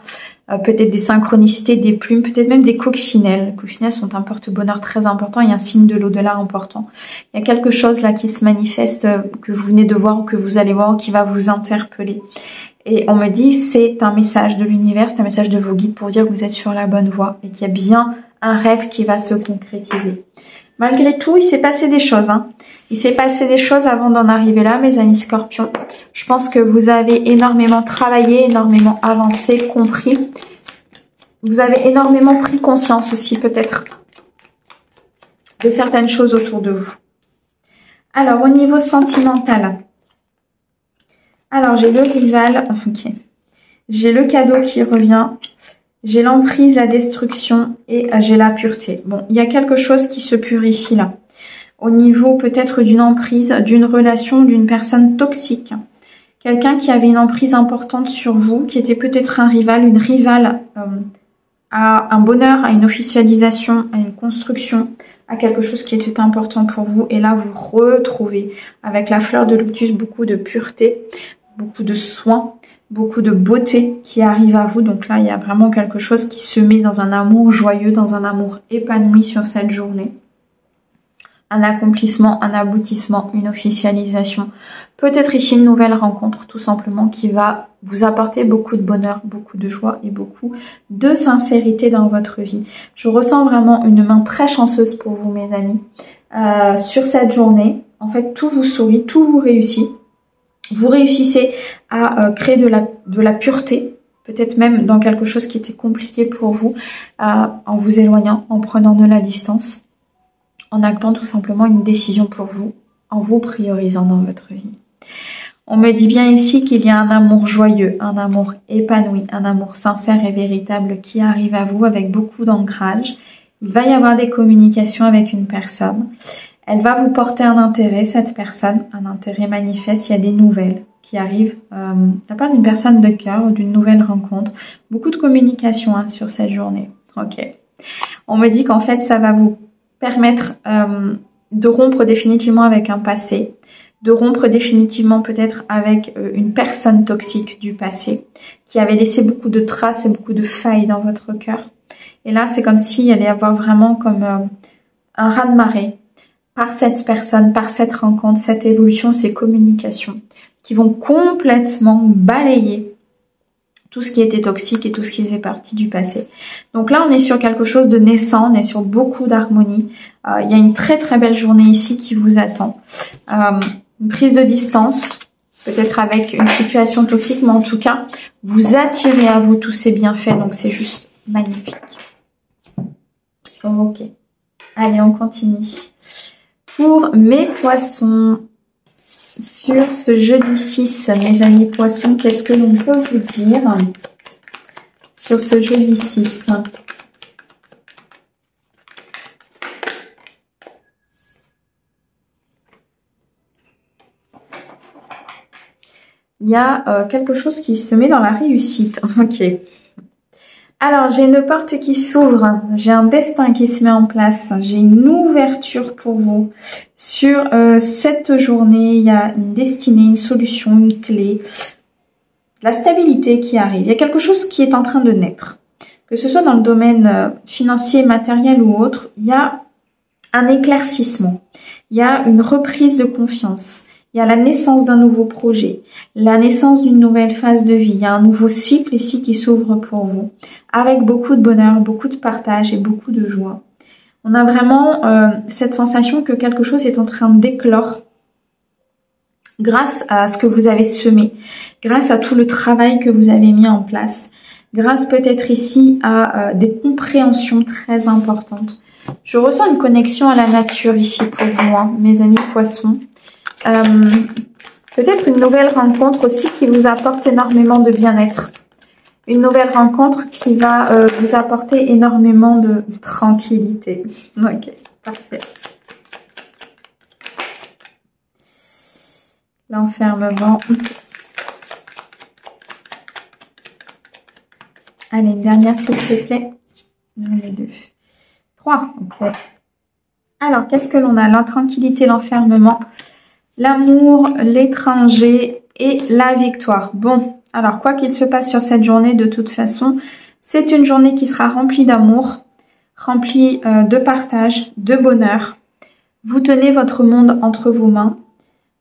Speaker 1: Peut-être des synchronicités, des plumes, peut-être même des coccinelles. Les coccinelles sont un porte-bonheur très important et un signe de l'au-delà important. Il y a quelque chose là qui se manifeste, que vous venez de voir ou que vous allez voir, qui va vous interpeller. Et on me dit, c'est un message de l'univers, c'est un message de vos guides pour dire que vous êtes sur la bonne voie et qu'il y a bien un rêve qui va se concrétiser. Malgré tout, il s'est passé des choses. Il s'est passé des choses avant d'en arriver là, mes amis scorpions. Je pense que vous avez énormément travaillé, énormément avancé, compris. Vous avez énormément pris conscience aussi, peut-être, de certaines choses autour de vous. Alors, au niveau sentimental. Alors, j'ai le rival. Ok. J'ai le cadeau qui revient. J'ai l'emprise, la destruction et j'ai la pureté. Bon, il y a quelque chose qui se purifie là. Au niveau peut-être d'une emprise, d'une relation, d'une personne toxique. Quelqu'un qui avait une emprise importante sur vous, qui était peut-être un rival, une rivale à un bonheur, à une officialisation, à une construction, à quelque chose qui était important pour vous. Et là, vous retrouvez avec la fleur de lotus beaucoup de pureté, beaucoup de soin, beaucoup de beauté qui arrive à vous. Donc là, il y a vraiment quelque chose qui se met dans un amour joyeux, dans un amour épanoui sur cette journée. Un accomplissement, un aboutissement, une officialisation. Peut-être ici une nouvelle rencontre tout simplement qui va vous apporter beaucoup de bonheur, beaucoup de joie et beaucoup de sincérité dans votre vie. Je ressens vraiment une main très chanceuse pour vous, mes amis. Sur cette journée, en fait, tout vous sourit, tout vous réussit. Vous réussissez à créer de la pureté, peut-être même dans quelque chose qui était compliqué pour vous, en vous éloignant, en prenant de la distance, en actant tout simplement une décision pour vous, en vous priorisant dans votre vie. On me dit bien ici qu'il y a un amour joyeux, un amour épanoui, un amour sincère et véritable qui arrive à vous avec beaucoup d'ancrage. Il va y avoir des communications avec une personne. Elle va vous porter un intérêt, cette personne, un intérêt manifeste. Il y a des nouvelles qui arrivent de la part d'une personne de cœur ou d'une nouvelle rencontre. Beaucoup de communication sur cette journée. Ok. On me dit qu'en fait, ça va vous permettre de rompre définitivement avec un passé, de rompre définitivement peut-être avec une personne toxique du passé qui avait laissé beaucoup de traces et beaucoup de failles dans votre cœur. Et là, c'est comme s'il allait y avoir vraiment comme un raz-de-marée par cette personne, par cette rencontre, cette évolution, ces communications qui vont complètement balayer tout ce qui était toxique et tout ce qui faisait partie du passé. Donc là, on est sur quelque chose de naissant, on est sur beaucoup d'harmonie. Il y a une très très belle journée ici qui vous attend. une prise de distance, peut-être avec une situation toxique, mais en tout cas, vous attirez à vous tous ces bienfaits, donc c'est juste magnifique. Ok. Allez, on continue. Pour mes poissons, sur ce jeudi 6, mes amis poissons, qu'est-ce que l'on peut vous dire sur ce jeudi 6? Il y a quelque chose qui se met dans la réussite. Ok. Alors, j'ai une porte qui s'ouvre. J'ai un destin qui se met en place. J'ai une ouverture pour vous. Sur cette journée, il y a une destinée, une solution, une clé. La stabilité qui arrive. Il y a quelque chose qui est en train de naître. Que ce soit dans le domaine financier, matériel ou autre, il y a un éclaircissement. Il y a une reprise de confiance. Il y a la naissance d'un nouveau projet, la naissance d'une nouvelle phase de vie. Il y a un nouveau cycle ici qui s'ouvre pour vous, avec beaucoup de bonheur, beaucoup de partage et beaucoup de joie. On a vraiment cette sensation que quelque chose est en train d'éclore grâce à ce que vous avez semé, grâce à tout le travail que vous avez mis en place, grâce peut-être ici à des compréhensions très importantes. Je ressens une connexion à la nature ici pour vous, hein, mes amis poissons. Peut-être une nouvelle rencontre aussi qui vous apporte énormément de bien-être. Une nouvelle rencontre qui va vous apporter énormément de tranquillité. Ok, parfait. L'enfermement. Allez, une dernière s'il te plaît. Les 2. 3, ok. Alors, qu'est-ce que l'on a? L'intranquillité, l'enfermement, l'amour, l'étranger et la victoire. Bon, alors quoi qu'il se passe sur cette journée, de toute façon, c'est une journée qui sera remplie d'amour, remplie de partage, de bonheur. Vous tenez votre monde entre vos mains.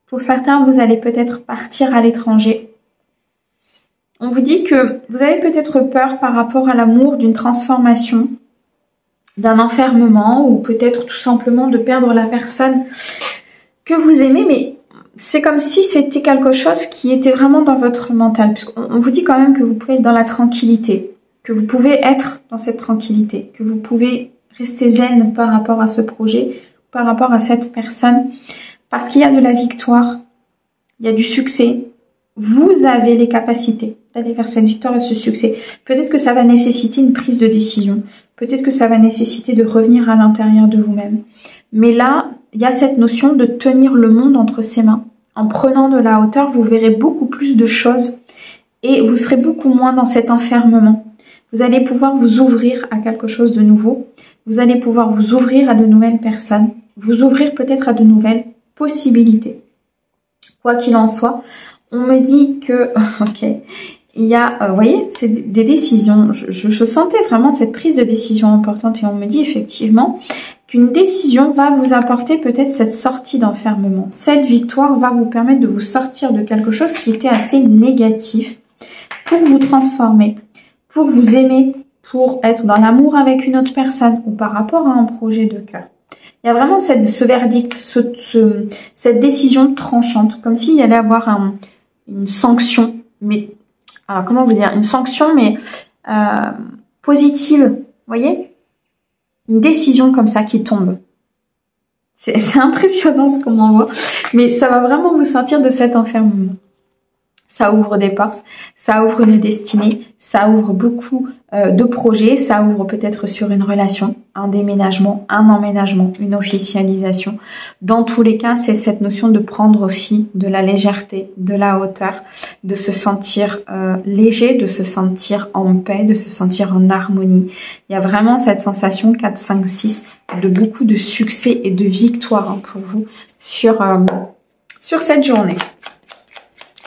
Speaker 1: Pour certains, vous allez peut-être partir à l'étranger. On vous dit que vous avez peut-être peur par rapport à l'amour d'une transformation, d'un enfermement ou peut-être tout simplement de perdre la personne que vous aimez, mais c'est comme si c'était quelque chose qui était vraiment dans votre mental. Puisqu'on vous dit quand même que vous pouvez être dans la tranquillité, que vous pouvez être dans cette tranquillité, que vous pouvez rester zen par rapport à ce projet, par rapport à cette personne, parce qu'il y a de la victoire, il y a du succès. Vous avez les capacités d'aller vers cette victoire et ce succès. Peut-être que ça va nécessiter une prise de décision. Peut-être que ça va nécessiter de revenir à l'intérieur de vous-même. Mais là, il y a cette notion de tenir le monde entre ses mains. En prenant de la hauteur, vous verrez beaucoup plus de choses et vous serez beaucoup moins dans cet enfermement. Vous allez pouvoir vous ouvrir à quelque chose de nouveau. Vous allez pouvoir vous ouvrir à de nouvelles personnes. Vous ouvrir peut-être à de nouvelles possibilités. Quoi qu'il en soit, on me dit que, ok, il y a, vous voyez, c'est des décisions. Je sentais vraiment cette prise de décision importante et on me dit effectivement qu'une décision va vous apporter peut-être cette sortie d'enfermement. Cette victoire va vous permettre de vous sortir de quelque chose qui était assez négatif pour vous transformer, pour vous aimer, pour être dans l'amour avec une autre personne ou par rapport à un projet de cœur. Il y a vraiment ce verdict, cette décision tranchante, comme s'il y allait avoir une sanction, mais alors comment vous dire, une sanction mais positive, vous voyez, une décision comme ça qui tombe. C'est impressionnant ce qu'on en voit, mais ça va vraiment vous sortir de cet enfermement. Ça ouvre des portes, ça ouvre une destinée, ça ouvre beaucoup de projets, ça ouvre peut-être sur une relation, un déménagement, un emménagement, une officialisation. Dans tous les cas, c'est cette notion de prendre aussi de la légèreté, de la hauteur, de se sentir léger, de se sentir en paix, de se sentir en harmonie. Il y a vraiment cette sensation 4, 5, 6 de beaucoup de succès et de victoire hein, pour vous sur cette journée.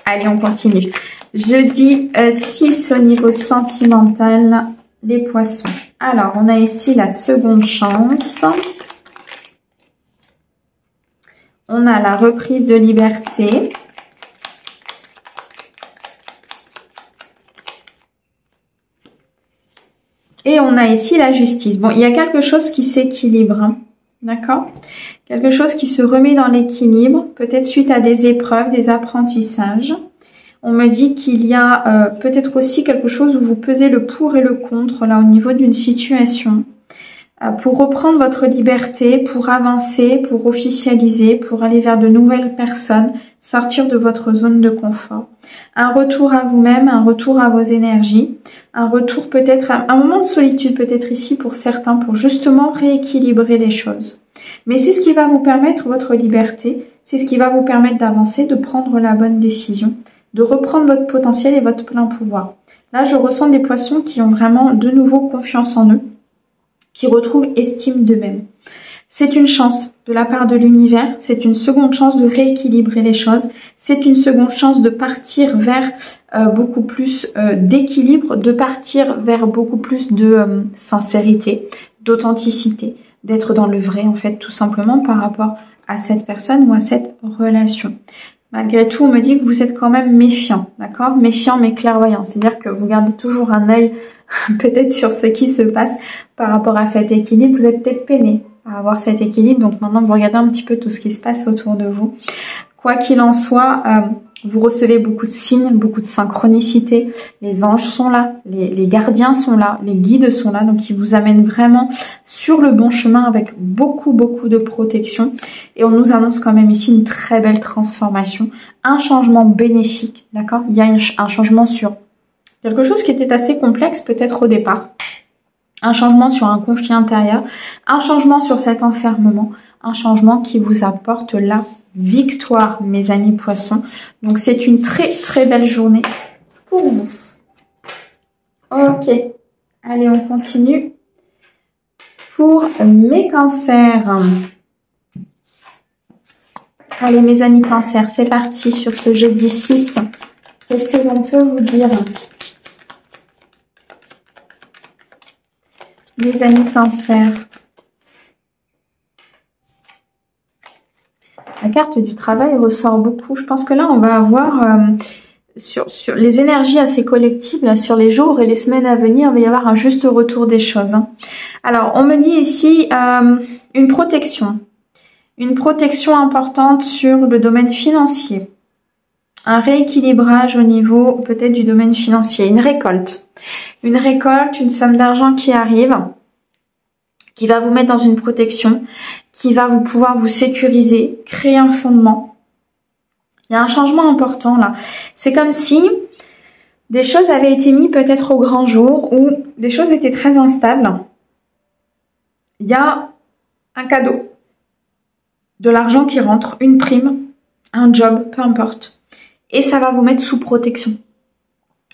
Speaker 1: Allez, on continue. Jeudi 6 au niveau sentimental, les poissons. Alors, on a ici la seconde chance. On a la reprise de liberté. Et on a ici la justice. Bon, il y a quelque chose qui s'équilibre. Hein, d'accord ? quelque chose qui se remet dans l'équilibre, peut-être suite à des épreuves, des apprentissages. On me dit qu'il y a peut-être aussi quelque chose où vous pesez le pour et le contre, là, au niveau d'une situation, pour reprendre votre liberté, pour avancer, pour officialiser, pour aller vers de nouvelles personnes, sortir de votre zone de confort. Un retour à vous-même, un retour à vos énergies, un retour peut-être à un moment de solitude, peut-être ici pour certains, pour justement rééquilibrer les choses. Mais c'est ce qui va vous permettre votre liberté, c'est ce qui va vous permettre d'avancer, de prendre la bonne décision, de reprendre votre potentiel et votre plein pouvoir. Là, je ressens des poissons qui ont vraiment de nouveau confiance en eux, qui retrouvent estime d'eux-mêmes. C'est une chance de la part de l'univers, c'est une seconde chance de rééquilibrer les choses, c'est une seconde chance de partir vers beaucoup plus d'équilibre, de partir vers beaucoup plus de sincérité, d'authenticité, d'être dans le vrai en fait, tout simplement par rapport à cette personne ou à cette relation. Malgré tout, on me dit que vous êtes quand même méfiant, d'accord? Méfiant mais clairvoyant, c'est-à-dire que vous gardez toujours un œil peut-être sur ce qui se passe par rapport à cet équilibre. Vous êtes peut-être peiné à avoir cet équilibre, donc maintenant vous regardez un petit peu tout ce qui se passe autour de vous. Quoi qu'il en soit, vous recevez beaucoup de signes, beaucoup de synchronicité. Les anges sont là, les gardiens sont là, les guides sont là, donc ils vous amènent vraiment sur le bon chemin avec beaucoup de protection. Et on nous annonce quand même ici une très belle transformation, un changement bénéfique, d'accord? Il y a un changement sur quelque chose qui était assez complexe peut-être au départ. Un changement sur un conflit intérieur, un changement sur cet enfermement, un changement qui vous apporte la victoire, mes amis poissons. Donc c'est une très belle journée pour vous. Ok, allez on continue. Pour mes cancers. Allez mes amis cancers, c'est parti sur ce jeudi 6. Qu'est-ce que l'on peut vous dire ? Les amis cancers. La carte du travail ressort beaucoup. Je pense que là, on va avoir sur les énergies assez collectives, là, sur les jours et les semaines à venir, il va y avoir un juste retour des choses. Hein. Alors, on me dit ici une protection. Une protection importante sur le domaine financier. Un rééquilibrage au niveau peut-être du domaine financier. Une récolte. Une récolte, une somme d'argent qui arrive, qui va vous mettre dans une protection, qui va pouvoir vous sécuriser, créer un fondement. Il y a un changement important là. C'est comme si des choses avaient été mises peut-être au grand jour ou des choses étaient très instables. Il y a un cadeau, de l'argent qui rentre, une prime, un job, peu importe. Et ça va vous mettre sous protection.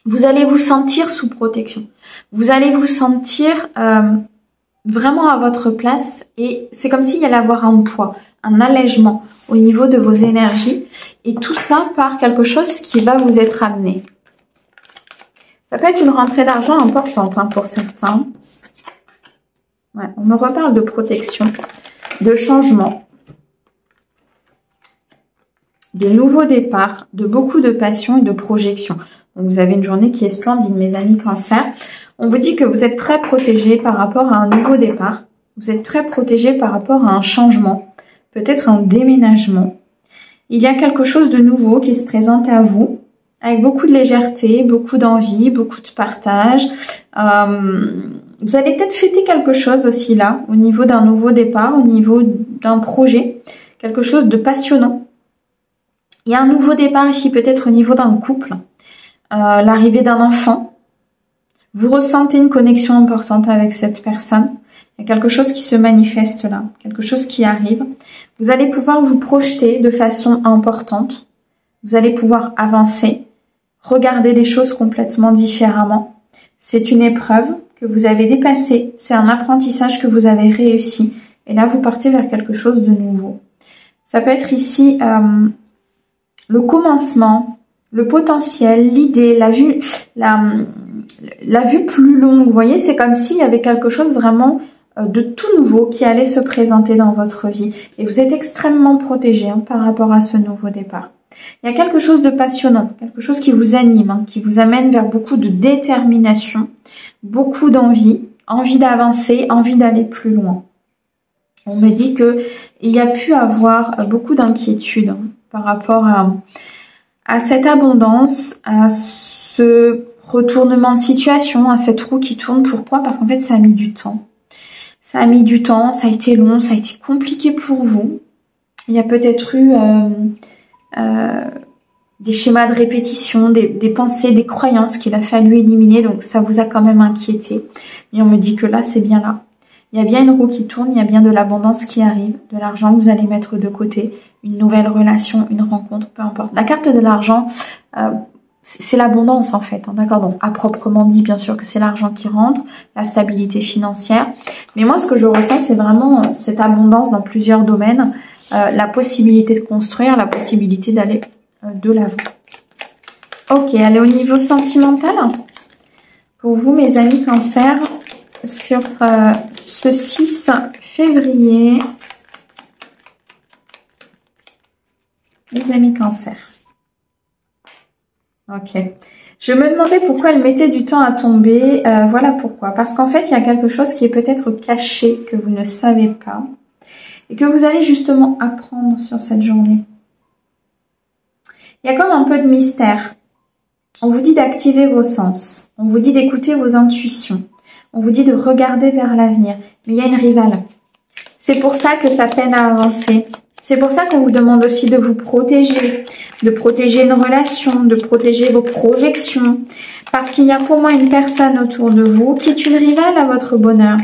Speaker 1: Vous allez vous sentir sous protection. Vous allez vous sentir vraiment à votre place et c'est comme s'il y allait avoir un poids, un allègement au niveau de vos énergies et tout ça par quelque chose qui va vous être amené. Ça peut être une rentrée d'argent importante hein, pour certains. Ouais, on me reparle de protection, de changement, de nouveaux départs, de beaucoup de passion et de projection. Donc, vous avez une journée qui est splendide, mes amis cancers. On vous dit que vous êtes très protégés par rapport à un nouveau départ. Vous êtes très protégés par rapport à un changement, peut-être un déménagement. Il y a quelque chose de nouveau qui se présente à vous, avec beaucoup de légèreté, beaucoup d'envie, beaucoup de partage. Vous allez peut-être fêter quelque chose aussi là, au niveau d'un nouveau départ, au niveau d'un projet, quelque chose de passionnant. Il y a un nouveau départ ici, peut-être au niveau d'un couple, l'arrivée d'un enfant. Vous ressentez une connexion importante avec cette personne. Il y a quelque chose qui se manifeste là, quelque chose qui arrive. Vous allez pouvoir vous projeter de façon importante. Vous allez pouvoir avancer, regarder les choses complètement différemment. C'est une épreuve que vous avez dépassée. C'est un apprentissage que vous avez réussi. Et là, vous partez vers quelque chose de nouveau. Ça peut être ici le commencement, le potentiel, l'idée, la vue plus longue. Vous voyez, c'est comme s'il y avait quelque chose vraiment de tout nouveau qui allait se présenter dans votre vie. Et vous êtes extrêmement protégé hein, par rapport à ce nouveau départ. Il y a quelque chose de passionnant, quelque chose qui vous anime, hein, qui vous amène vers beaucoup de détermination, beaucoup d'envie, envie d'avancer, envie d'aller plus loin. On me dit que il y a pu avoir beaucoup d'inquiétudes par rapport à cette abondance, à ce retournement de situation, à cette roue qui tourne. Pourquoi? Parce qu'en fait, ça a mis du temps. Ça a mis du temps, ça a été long, ça a été compliqué pour vous. Il y a peut-être eu des schémas de répétition, des pensées, des croyances qu'il a fallu éliminer. Donc, ça vous a quand même inquiété. Mais on me dit que là, c'est bien là. Il y a bien une roue qui tourne, il y a bien de l'abondance qui arrive, de l'argent que vous allez mettre de côté, une nouvelle relation, une rencontre, peu importe. La carte de l'argent, c'est l'abondance en fait, hein, d'accord? Donc, à proprement dit, bien sûr que c'est l'argent qui rentre, la stabilité financière. Mais moi, ce que je ressens, c'est vraiment cette abondance dans plusieurs domaines, la possibilité de construire, la possibilité d'aller de l'avant. Ok, allez au niveau sentimental. Pour vous, mes amis Cancer, sur ce 6 février, les amis Cancer. Ok. Je me demandais pourquoi elle mettait du temps à tomber. Voilà pourquoi. Parce qu'en fait, il y a quelque chose qui est peut-être caché, que vous ne savez pas, et que vous allez justement apprendre sur cette journée. Il y a comme un peu de mystère. On vous dit d'activer vos sens. On vous dit d'écouter vos intuitions. On vous dit de regarder vers l'avenir. Mais il y a une rivale. C'est pour ça que ça peine à avancer. C'est pour ça qu'on vous demande aussi de vous protéger, de protéger une relation, de protéger vos projections. Parce qu'il y a pour moi une personne autour de vous qui est une rivale à votre bonheur,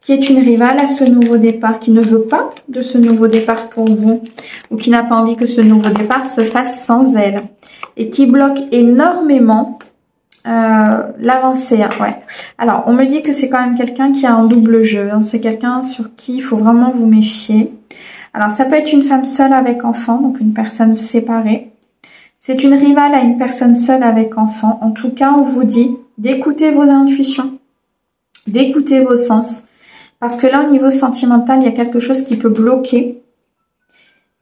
Speaker 1: qui est une rivale à ce nouveau départ, qui ne veut pas de ce nouveau départ pour vous, ou qui n'a pas envie que ce nouveau départ se fasse sans elle, et qui bloque énormément l'avancée. Ouais. Alors, on me dit que c'est quand même quelqu'un qui a un double jeu, hein. C'est quelqu'un sur qui il faut vraiment vous méfier. Alors, ça peut être une femme seule avec enfant, donc une personne séparée. C'est une rivale à une personne seule avec enfant. En tout cas, on vous dit d'écouter vos intuitions, d'écouter vos sens. Parce que là, au niveau sentimental, il y a quelque chose qui peut bloquer.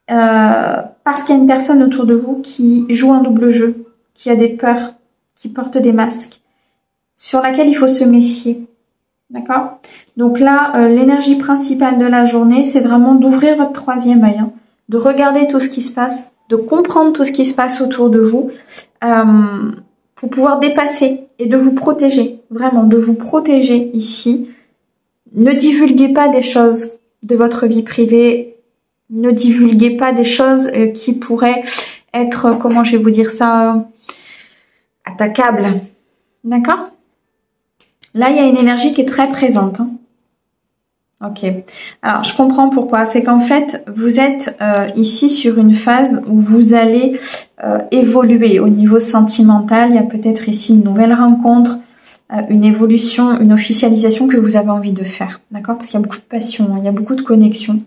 Speaker 1: Parce qu'il y a une personne autour de vous qui joue un double jeu, qui a des peurs, qui porte des masques, sur laquelle il faut se méfier. D'accord? Donc là, l'énergie principale de la journée, c'est vraiment d'ouvrir votre troisième œil, hein, de regarder tout ce qui se passe, de comprendre tout ce qui se passe autour de vous, pour pouvoir dépasser et de vous protéger, vraiment, de vous protéger ici. Ne divulguez pas des choses de votre vie privée, ne divulguez pas des choses qui pourraient être, comment je vais vous dire ça, attaquables. D'accord? Là, il y a une énergie qui est très présente. Hein. Ok. Alors, je comprends pourquoi. C'est qu'en fait, vous êtes ici sur une phase où vous allez évoluer au niveau sentimental. Il y a peut-être ici une nouvelle rencontre, une évolution, une officialisation que vous avez envie de faire. D'accord? Parce qu'il y a beaucoup de passion, hein, il y a beaucoup de connexion.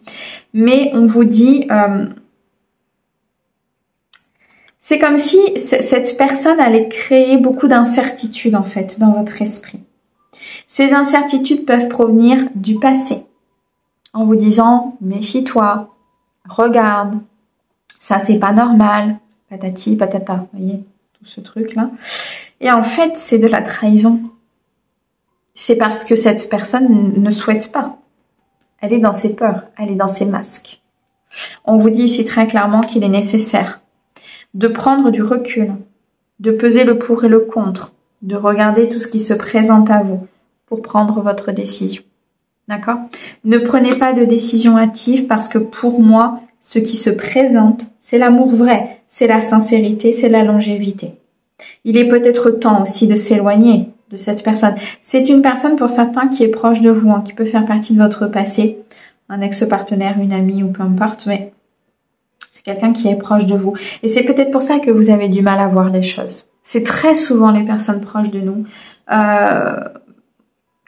Speaker 1: Mais on vous dit... c'est comme si cette personne allait créer beaucoup d'incertitudes, en fait, dans votre esprit. Ces incertitudes peuvent provenir du passé, en vous disant « méfie-toi, regarde, ça c'est pas normal, patati patata », vous voyez, tout ce truc-là. Et en fait, c'est de la trahison. C'est parce que cette personne ne souhaite pas. Elle est dans ses peurs, elle est dans ses masques. On vous dit ici très clairement qu'il est nécessaire de prendre du recul, de peser le pour et le contre, de regarder tout ce qui se présente à vous, pour prendre votre décision. D'accord? Ne prenez pas de décision hâtive parce que pour moi, ce qui se présente, c'est l'amour vrai, c'est la sincérité, c'est la longévité. Il est peut-être temps aussi de s'éloigner de cette personne. C'est une personne pour certains qui est proche de vous, hein, qui peut faire partie de votre passé, un ex-partenaire, une amie ou peu importe, mais c'est quelqu'un qui est proche de vous. Et c'est peut-être pour ça que vous avez du mal à voir les choses. C'est très souvent les personnes proches de nous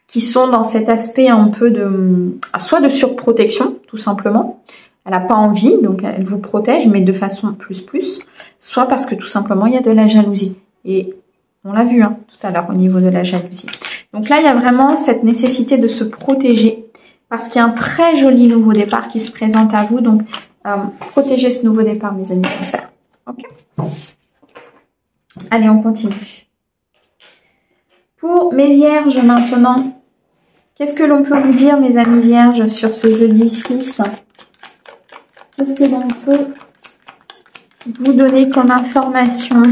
Speaker 1: qui sont dans cet aspect un peu de, soit de surprotection, tout simplement. Elle n'a pas envie, donc elle vous protège, mais de façon plus, soit parce que tout simplement, il y a de la jalousie. Et on l'a vu hein, tout à l'heure au niveau de la jalousie. Donc là, il y a vraiment cette nécessité de se protéger, parce qu'il y a un très joli nouveau départ qui se présente à vous. Donc, protégez ce nouveau départ, mes amis Cancer. Ok. Allez, on continue. Pour mes vierges maintenant, Qu'est-ce que l'on peut vous dire, mes amis vierges, sur ce jeudi 6? Qu'est-ce que l'on peut vous donner comme information?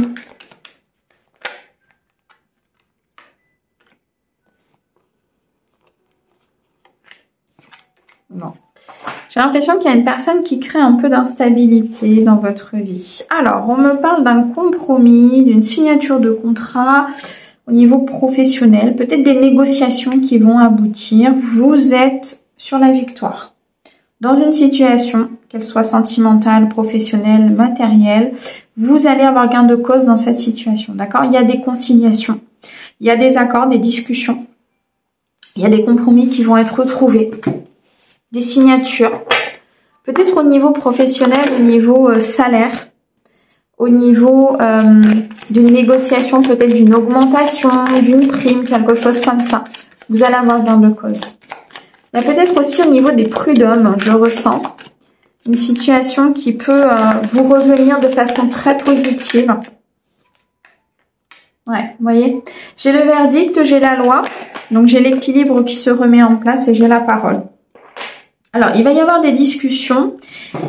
Speaker 1: Non. J'ai l'impression qu'il y a une personne qui crée un peu d'instabilité dans votre vie. Alors, on me parle d'un compromis, d'une signature de contrat au niveau professionnel, peut-être des négociations qui vont aboutir. Vous êtes sur la victoire. Dans une situation, qu'elle soit sentimentale, professionnelle, matérielle, vous allez avoir gain de cause dans cette situation, d'accord? Il y a des conciliations, il y a des accords, des discussions, il y a des compromis qui vont être retrouvés. Des signatures, peut-être au niveau professionnel, au niveau salaire, au niveau d'une négociation, peut-être d'une augmentation, d'une prime, quelque chose comme ça. Vous allez avoir gain de cause. Il y a peut-être aussi au niveau des prud'hommes, je ressens, une situation qui peut vous revenir de façon très positive. Ouais, vous voyez, j'ai le verdict, j'ai la loi, donc j'ai l'équilibre qui se remet en place et j'ai la parole. Alors, il va y avoir des discussions,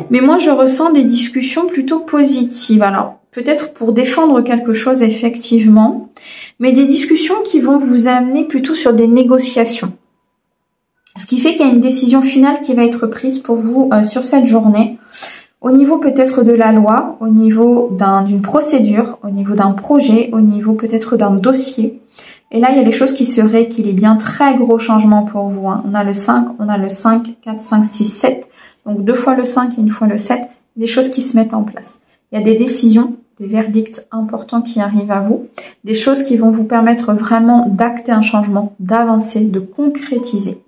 Speaker 1: mais moi, je ressens des discussions plutôt positives. Alors, peut-être pour défendre quelque chose, effectivement, mais des discussions qui vont vous amener plutôt sur des négociations. Ce qui fait qu'il y a une décision finale qui va être prise pour vous sur cette journée, au niveau peut-être de la loi, au niveau d'une procédure, au niveau d'un projet, au niveau peut-être d'un dossier. Et là, il y a les choses qui se rééquilibrent. Bien, très gros changement pour vous. Hein. On a le 5, 4, 5, 6, 7. Donc 2 fois le 5 et 1 fois le 7. Des choses qui se mettent en place. Il y a des décisions, des verdicts importants qui arrivent à vous. Des choses qui vont vous permettre vraiment d'acter un changement, d'avancer, de concrétiser.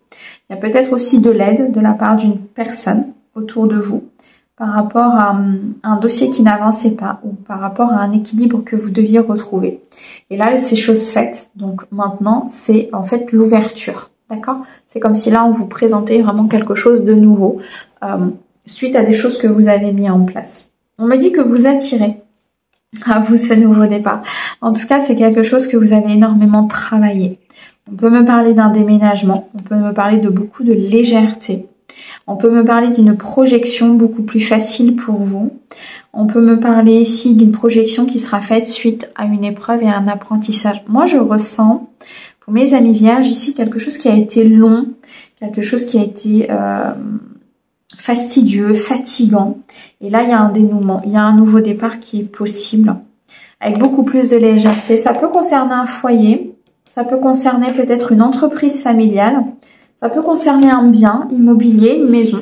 Speaker 1: Il y a peut-être aussi de l'aide de la part d'une personne autour de vous par rapport à un dossier qui n'avançait pas ou par rapport à un équilibre que vous deviez retrouver. Et là, c'est chose faite. Donc maintenant, c'est en fait l'ouverture. D'accord? C'est comme si là, on vous présentait vraiment quelque chose de nouveau suite à des choses que vous avez mis en place. On me dit que vous attirez à vous ce nouveau départ. En tout cas, c'est quelque chose que vous avez énormément travaillé. On peut me parler d'un déménagement. On peut me parler de beaucoup de légèreté. On peut me parler d'une projection beaucoup plus facile pour vous. On peut me parler ici d'une projection qui sera faite suite à une épreuve et à un apprentissage. Moi, je ressens, pour mes amis vierges, ici quelque chose qui a été long, quelque chose qui a été fastidieux, fatigant. Et là, il y a un dénouement, il y a un nouveau départ qui est possible, avec beaucoup plus de légèreté. Ça peut concerner un foyer, ça peut concerner peut-être une entreprise familiale, ça peut concerner un bien immobilier, une maison.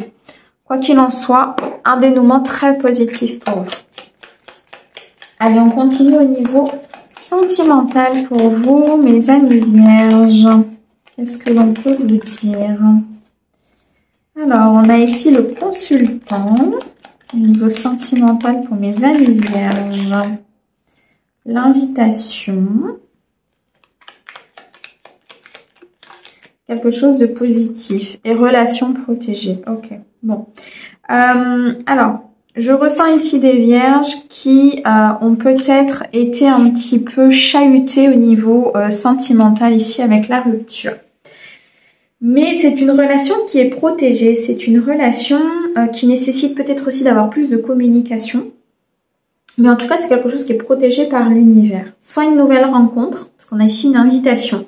Speaker 1: Quoi qu'il en soit, un dénouement très positif pour vous. Allez, on continue au niveau sentimental pour vous, mes amis vierges. Qu'est-ce que l'on peut vous dire? Alors, on a ici le consultant. Au niveau sentimental pour mes amis vierges. L'invitation. Quelque chose de positif et relations protégées. Ok, bon. Alors, je ressens ici des vierges qui ont peut-être été un petit peu chahutées au niveau sentimental ici avec la rupture. Mais c'est une relation qui est protégée. C'est une relation qui nécessite peut-être aussi d'avoir plus de communication. Mais en tout cas, c'est quelque chose qui est protégé par l'univers. Soit une nouvelle rencontre, parce qu'on a ici une invitation,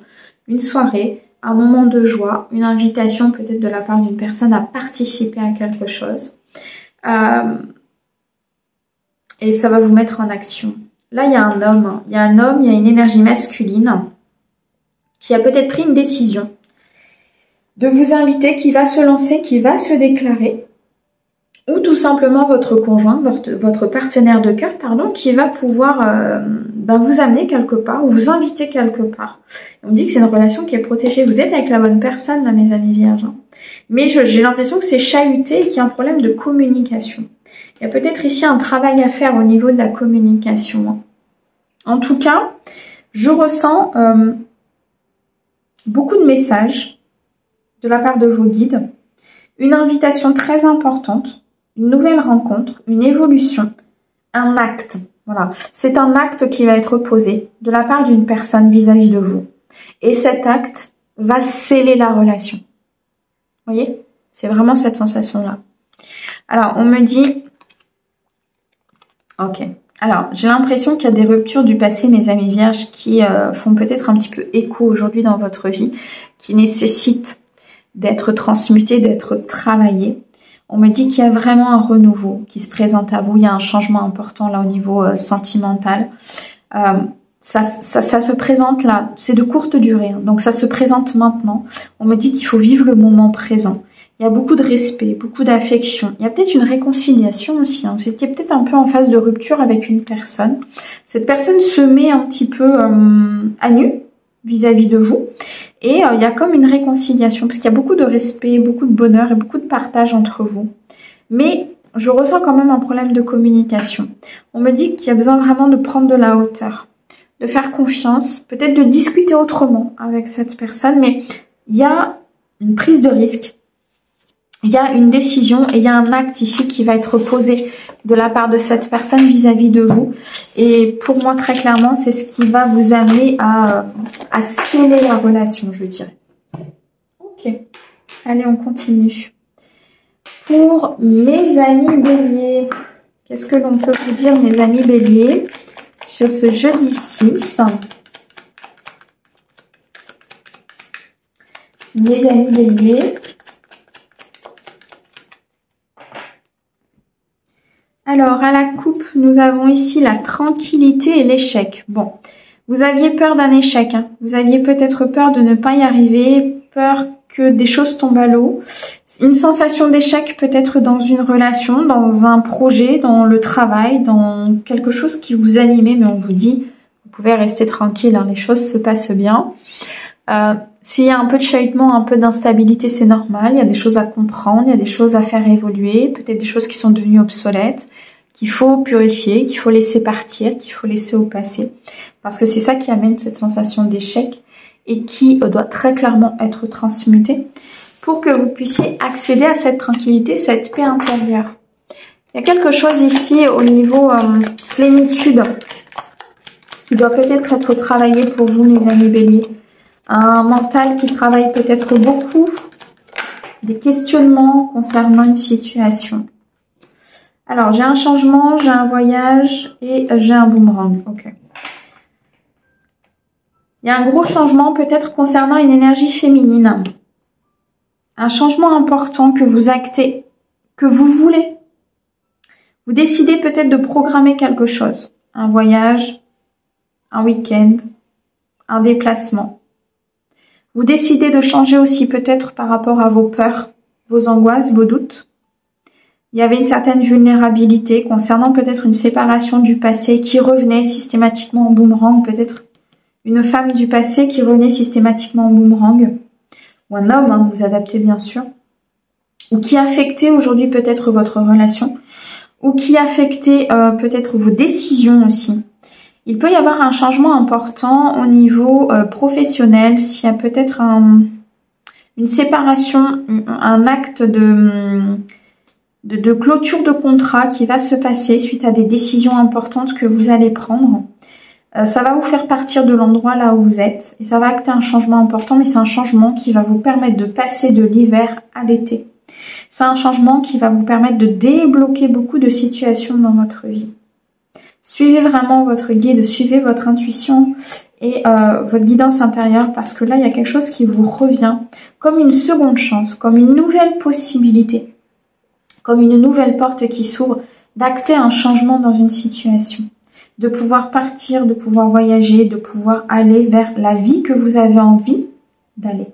Speaker 1: une soirée, un moment de joie, une invitation peut-être de la part d'une personne à participer à quelque chose. Et ça va vous mettre en action. Là, il y a un homme. Il y a un homme, il y a une énergie masculine qui a peut-être pris une décision de vous inviter, qui va se lancer, qui va se déclarer. Ou tout simplement votre conjoint, votre partenaire de cœur, pardon, qui va pouvoir vous amener quelque part ou vous inviter quelque part. On me dit que c'est une relation qui est protégée. Vous êtes avec la bonne personne, là, mes amis vierges. Mais j'ai l'impression que c'est chahuté et qu'il y a un problème de communication. Il y a peut-être ici un travail à faire au niveau de la communication. En tout cas, je ressens beaucoup de messages de la part de vos guides. Une invitation très importante. Une nouvelle rencontre, une évolution, un acte. Voilà, c'est un acte qui va être posé de la part d'une personne vis-à-vis de vous. Et cet acte, va sceller la relation. Vous voyez? C'est vraiment cette sensation-là. Alors, on me dit... Ok. Alors, j'ai l'impression qu'il y a des ruptures du passé, mes amis vierges, qui font peut-être un petit peu écho aujourd'hui dans votre vie, qui nécessitent d'être transmutées, d'être travaillées. On me dit qu'il y a vraiment un renouveau qui se présente à vous. Il y a un changement important là au niveau sentimental. Ça se présente là. C'est de courte durée, hein, donc ça se présente maintenant. On me dit qu'il faut vivre le moment présent. Il y a beaucoup de respect, beaucoup d'affection. Il y a peut-être une réconciliation aussi. Hein. Vous étiez peut-être un peu en phase de rupture avec une personne. Cette personne se met un petit peu à nu vis-à-vis de vous. Et il y a comme une réconciliation, parce qu'il y a beaucoup de respect, beaucoup de bonheur et beaucoup de partage entre vous. Mais je ressens quand même un problème de communication. On me dit qu'il y a besoin vraiment de prendre de la hauteur, de faire confiance, peut-être de discuter autrement avec cette personne. Mais il y a une prise de risque. Il y a une décision et il y a un acte ici qui va être posé de la part de cette personne vis-à-vis de vous. Et pour moi, très clairement, c'est ce qui va vous amener à sceller la relation, je dirais. Ok. Allez, on continue. Pour mes amis béliers, qu'est-ce que l'on peut vous dire, mes amis béliers, sur ce jeudi 6 ? Mes amis béliers... Alors, à la coupe, nous avons ici la tranquillité et l'échec. Bon, vous aviez peur d'un échec. Hein. Vous aviez peut-être peur de ne pas y arriver, peur que des choses tombent à l'eau. Une sensation d'échec peut-être dans une relation, dans un projet, dans le travail, dans quelque chose qui vous animait. Mais on vous dit, vous pouvez rester tranquille, hein, les choses se passent bien. S'il y a un peu de chahutement, un peu d'instabilité, c'est normal. Il y a des choses à comprendre, il y a des choses à faire évoluer, peut-être des choses qui sont devenues obsolètes, qu'il faut purifier, qu'il faut laisser partir, qu'il faut laisser au passé. Parce que c'est ça qui amène cette sensation d'échec et qui doit très clairement être transmutée pour que vous puissiez accéder à cette tranquillité, cette paix intérieure. Il y a quelque chose ici au niveau plénitude qui doit peut-être être travaillé pour vous, mes amis béliers. Un mental qui travaille peut-être beaucoup, des questionnements concernant une situation. Alors, j'ai un changement, j'ai un voyage et j'ai un boomerang. Ok. Il y a un gros changement peut-être concernant une énergie féminine. Un changement important que vous actez, que vous voulez. Vous décidez peut-être de programmer quelque chose. Un voyage, un week-end, un déplacement. Vous décidez de changer aussi peut-être par rapport à vos peurs, vos angoisses, vos doutes. Il y avait une certaine vulnérabilité concernant peut-être une séparation du passé qui revenait systématiquement en boomerang, peut-être une femme du passé qui revenait systématiquement en boomerang, ou un homme, hein, vous adaptez bien sûr, ou qui affectait aujourd'hui peut-être votre relation, ou qui affectait peut-être vos décisions aussi. Il peut y avoir un changement important au niveau professionnel, s'il y a peut-être une séparation, un acte de clôture de contrat qui va se passer suite à des décisions importantes que vous allez prendre. Ça va vous faire partir de l'endroit là où vous êtes et ça va acter un changement important, mais c'est un changement qui va vous permettre de passer de l'hiver à l'été. C'est un changement qui va vous permettre de débloquer beaucoup de situations dans votre vie. Suivez vraiment votre guide, suivez votre intuition et votre guidance intérieure parce que là, il y a quelque chose qui vous revient comme une seconde chance, comme une nouvelle possibilité, comme une nouvelle porte qui s'ouvre, d'acter un changement dans une situation, de pouvoir partir, de pouvoir voyager, de pouvoir aller vers la vie que vous avez envie d'aller.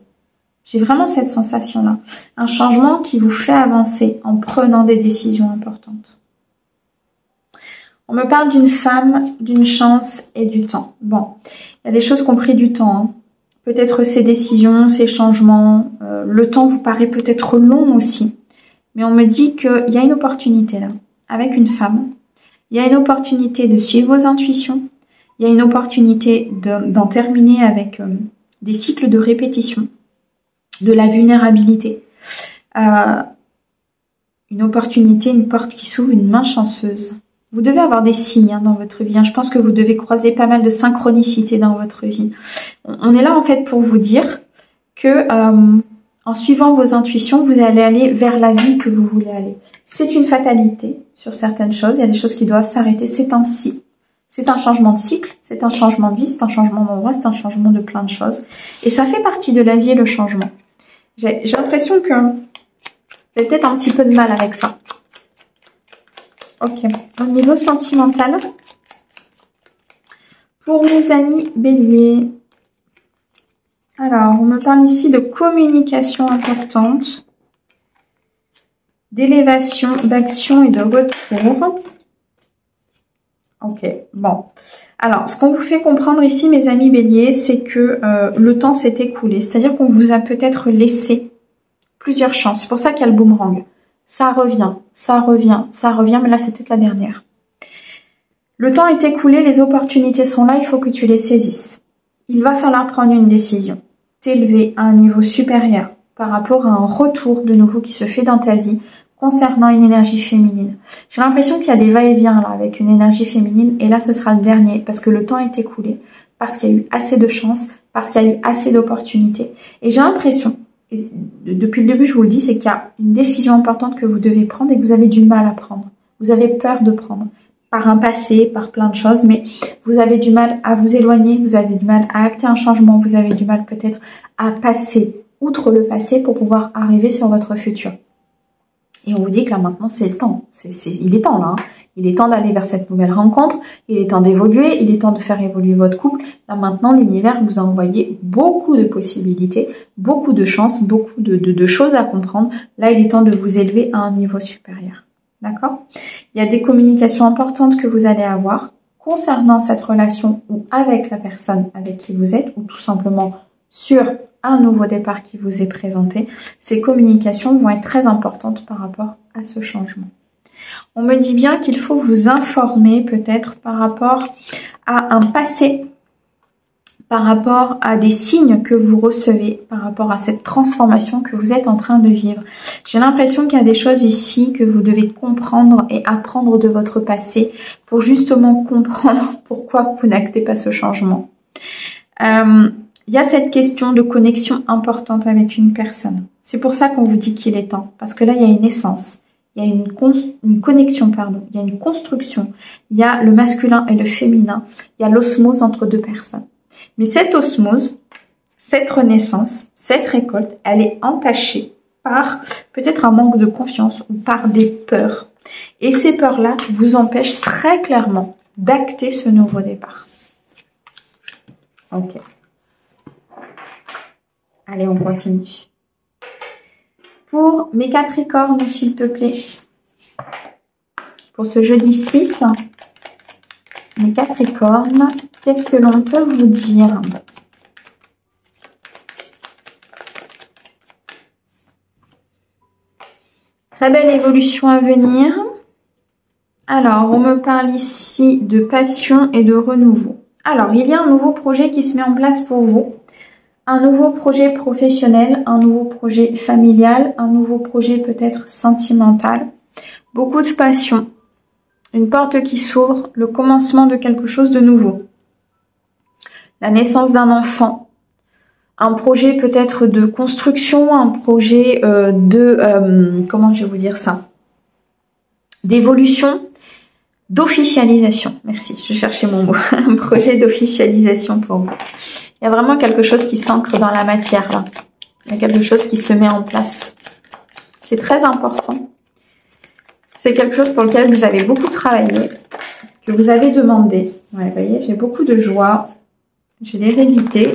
Speaker 1: J'ai vraiment cette sensation-là, un changement qui vous fait avancer en prenant des décisions importantes. On me parle d'une femme, d'une chance et du temps. Bon, il y a des choses qui ont pris du temps. Hein. Peut-être ces décisions, ces changements. Le temps vous paraît peut-être long aussi. Mais on me dit qu'il y a une opportunité là, avec une femme. Il y a une opportunité de suivre vos intuitions. Il y a une opportunité d'en terminer avec des cycles de répétition, de la vulnérabilité. Une opportunité, une porte qui s'ouvre, une main chanceuse. Vous devez avoir des signes dans votre vie. Je pense que vous devez croiser pas mal de synchronicité dans votre vie. On est là en fait pour vous dire que en suivant vos intuitions, vous allez aller vers la vie que vous voulez aller. C'est une fatalité sur certaines choses. Il y a des choses qui doivent s'arrêter. C'est ainsi. C'est un changement de cycle, c'est un changement de vie, c'est un changement d'endroit, c'est un changement de plein de choses. Et ça fait partie de la vie et le changement. J'ai l'impression que j'ai peut-être un petit peu de mal avec ça. Ok. Au niveau sentimental, pour mes amis béliers, alors on me parle ici de communication importante, d'élévation, d'action et de retour. Ok, bon. Alors, ce qu'on vous fait comprendre ici, mes amis béliers, c'est que le temps s'est écoulé. C'est-à-dire qu'on vous a peut-être laissé plusieurs chances. C'est pour ça qu'il y a le boomerang. Ça revient, ça revient, ça revient, mais là, c'est peut-être la dernière. Le temps est écoulé, les opportunités sont là, il faut que tu les saisisses. Il va falloir prendre une décision. T'élever à un niveau supérieur par rapport à un retour de nouveau qui se fait dans ta vie concernant une énergie féminine. J'ai l'impression qu'il y a des va-et-vient là avec une énergie féminine et là ce sera le dernier parce que le temps est écoulé, parce qu'il y a eu assez de chance, parce qu'il y a eu assez d'opportunités. Et j'ai l'impression, depuis le début je vous le dis, c'est qu'il y a une décision importante que vous devez prendre et que vous avez du mal à prendre. Vous avez peur de prendre par un passé, par plein de choses, mais vous avez du mal à vous éloigner, vous avez du mal à acter un changement, vous avez du mal peut-être à passer outre le passé pour pouvoir arriver sur votre futur. Et on vous dit que là maintenant c'est le temps, il est temps là, hein. Il est temps d'aller vers cette nouvelle rencontre, il est temps d'évoluer, il est temps de faire évoluer votre couple. Là maintenant l'univers vous a envoyé beaucoup de possibilités, beaucoup de chances, beaucoup de choses à comprendre. Là il est temps de vous élever à un niveau supérieur. D'accord? Il y a des communications importantes que vous allez avoir concernant cette relation ou avec la personne avec qui vous êtes ou tout simplement sur un nouveau départ qui vous est présenté. Ces communications vont être très importantes par rapport à ce changement. On me dit bien qu'il faut vous informer peut-être par rapport à un passé, par rapport à des signes que vous recevez, par rapport à cette transformation que vous êtes en train de vivre. J'ai l'impression qu'il y a des choses ici que vous devez comprendre et apprendre de votre passé pour justement comprendre pourquoi vous n'actez pas ce changement. Il y a cette question de connexion importante avec une personne. C'est pour ça qu'on vous dit qu'il est temps. Parce que là, il y a une essence. Il y a une connexion, pardon. Il y a une construction. Il y a le masculin et le féminin. Il y a l'osmose entre deux personnes. Mais cette osmose, cette renaissance, cette récolte, elle est entachée par peut-être un manque de confiance ou par des peurs. Et ces peurs-là vous empêchent très clairement d'acter ce nouveau départ. Ok. Allez, on continue. Pour mes Capricornes, s'il te plaît. Pour ce jeudi 6, mes Capricornes, qu'est-ce que l'on peut vous dire? Très belle évolution à venir. Alors, on me parle ici de passion et de renouveau. Alors, il y a un nouveau projet qui se met en place pour vous. Un nouveau projet professionnel, un nouveau projet familial, un nouveau projet peut-être sentimental. Beaucoup de passion. Une porte qui s'ouvre, le commencement de quelque chose de nouveau. La naissance d'un enfant. Un projet peut-être de construction, un projet comment je vais vous dire ça? D'évolution, d'officialisation. Merci, je cherchais mon mot. Un projet d'officialisation pour vous. Il y a vraiment quelque chose qui s'ancre dans la matière là. Il y a quelque chose qui se met en place. C'est très important. C'est quelque chose pour lequel vous avez beaucoup travaillé, que vous avez demandé. Ouais, vous voyez, j'ai beaucoup de joie. J'ai l'hérédité.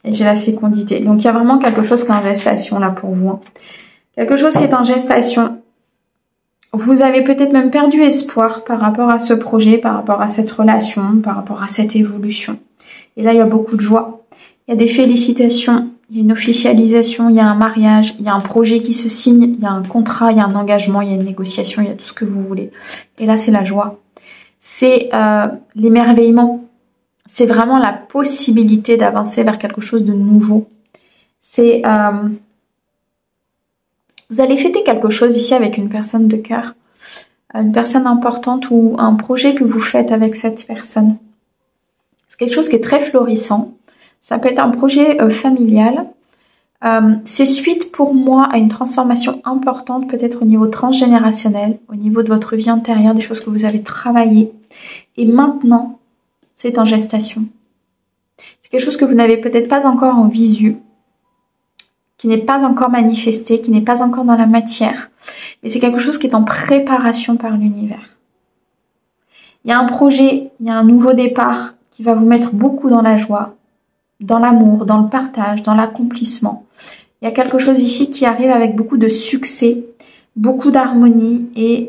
Speaker 1: Et j'ai la fécondité. Donc il y a vraiment quelque chose qui est en gestation là pour vous. Hein. Quelque chose qui est en gestation. Vous avez peut-être même perdu espoir par rapport à ce projet, par rapport à cette relation, par rapport à cette évolution. Et là, il y a beaucoup de joie. Il y a des félicitations, il y a une officialisation, il y a un mariage, il y a un projet qui se signe, il y a un contrat, il y a un engagement, il y a une négociation, il y a tout ce que vous voulez. Et là, c'est la joie. C'est l'émerveillement. C'est vraiment la possibilité d'avancer vers quelque chose de nouveau. C'est... vous allez fêter quelque chose ici avec une personne de cœur, une personne importante ou un projet que vous faites avec cette personne. C'est quelque chose qui est très florissant. Ça peut être un projet familial. C'est suite pour moi à une transformation importante, peut-être au niveau transgénérationnel, au niveau de votre vie intérieure, des choses que vous avez travaillées. Et maintenant, c'est en gestation. C'est quelque chose que vous n'avez peut-être pas encore en visu, qui n'est pas encore manifesté, qui n'est pas encore dans la matière. Mais c'est quelque chose qui est en préparation par l'univers. Il y a un projet, il y a un nouveau départ qui va vous mettre beaucoup dans la joie, dans l'amour, dans le partage, dans l'accomplissement. Il y a quelque chose ici qui arrive avec beaucoup de succès, beaucoup d'harmonie et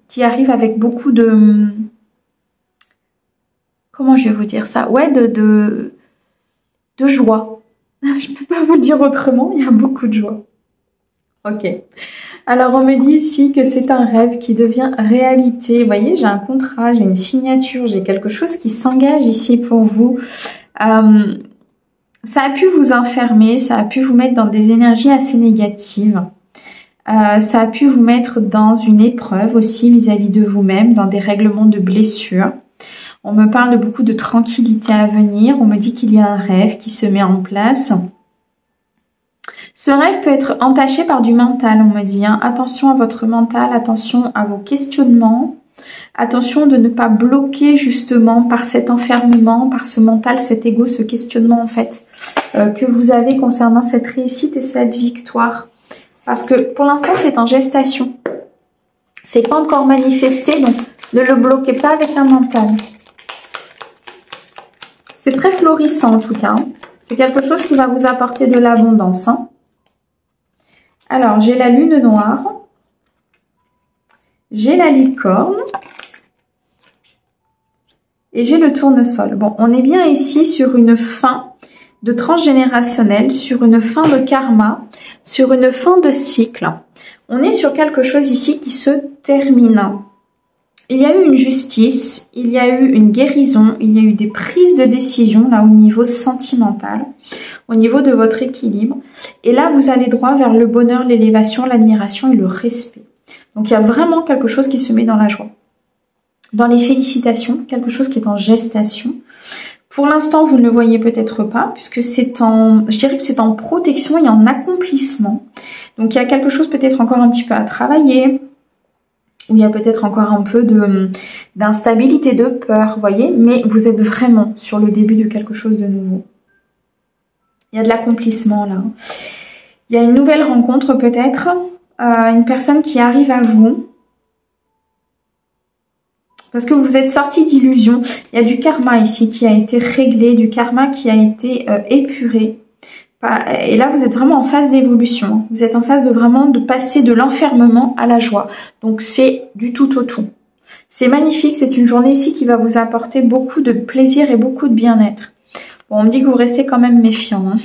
Speaker 1: qui arrive avec beaucoup de... Comment je vais vous dire ça? Ouais, de joie. Je ne peux pas vous le dire autrement, il y a beaucoup de joie. Ok. Alors, on me dit ici que c'est un rêve qui devient réalité. Vous voyez, j'ai un contrat, j'ai une signature, j'ai quelque chose qui s'engage ici pour vous. Ça a pu vous enfermer, ça a pu vous mettre dans des énergies assez négatives. Ça a pu vous mettre dans une épreuve aussi vis-à-vis de vous-même, dans des règlements de blessures. On me parle de beaucoup de tranquillité à venir. On me dit qu'il y a un rêve qui se met en place. Ce rêve peut être entaché par du mental, on me dit. Hein. Attention à votre mental, attention à vos questionnements. Attention de ne pas bloquer justement par cet enfermement, par ce mental, cet ego, ce questionnement en fait que vous avez concernant cette réussite et cette victoire. Parce que pour l'instant, c'est en gestation. C'est pas encore manifesté, donc ne le bloquez pas avec un mental. C'est très florissant en tout cas. Hein. C'est quelque chose qui va vous apporter de l'abondance. Hein. Alors, j'ai la lune noire. J'ai la licorne. Et j'ai le tournesol. Bon, on est bien ici sur une fin de transgénérationnel, sur une fin de karma, sur une fin de cycle. On est sur quelque chose ici qui se termine. Il y a eu une justice, il y a eu une guérison, il y a eu des prises de décision là au niveau sentimental, au niveau de votre équilibre. Et là, vous allez droit vers le bonheur, l'élévation, l'admiration et le respect. Donc, il y a vraiment quelque chose qui se met dans la joie. Dans les félicitations, quelque chose qui est en gestation. Pour l'instant, vous ne le voyez peut-être pas, puisque c'est en, je dirais que c'est en protection et en accomplissement. Donc, il y a quelque chose peut-être encore un petit peu à travailler, où il y a peut-être encore un peu d'instabilité, de peur, vous voyez, mais vous êtes vraiment sur le début de quelque chose de nouveau. Il y a de l'accomplissement là. Il y a une nouvelle rencontre peut-être, une personne qui arrive à vous, parce que vous êtes sorti d'illusion. Il y a du karma ici qui a été réglé, du karma qui a été épuré. Et là, vous êtes vraiment en phase d'évolution. Vous êtes en phase de vraiment de passer de l'enfermement à la joie. Donc, c'est du tout au tout. C'est magnifique. C'est une journée ici qui va vous apporter beaucoup de plaisir et beaucoup de bien-être. Bon, on me dit que vous restez quand même méfiant. Hein.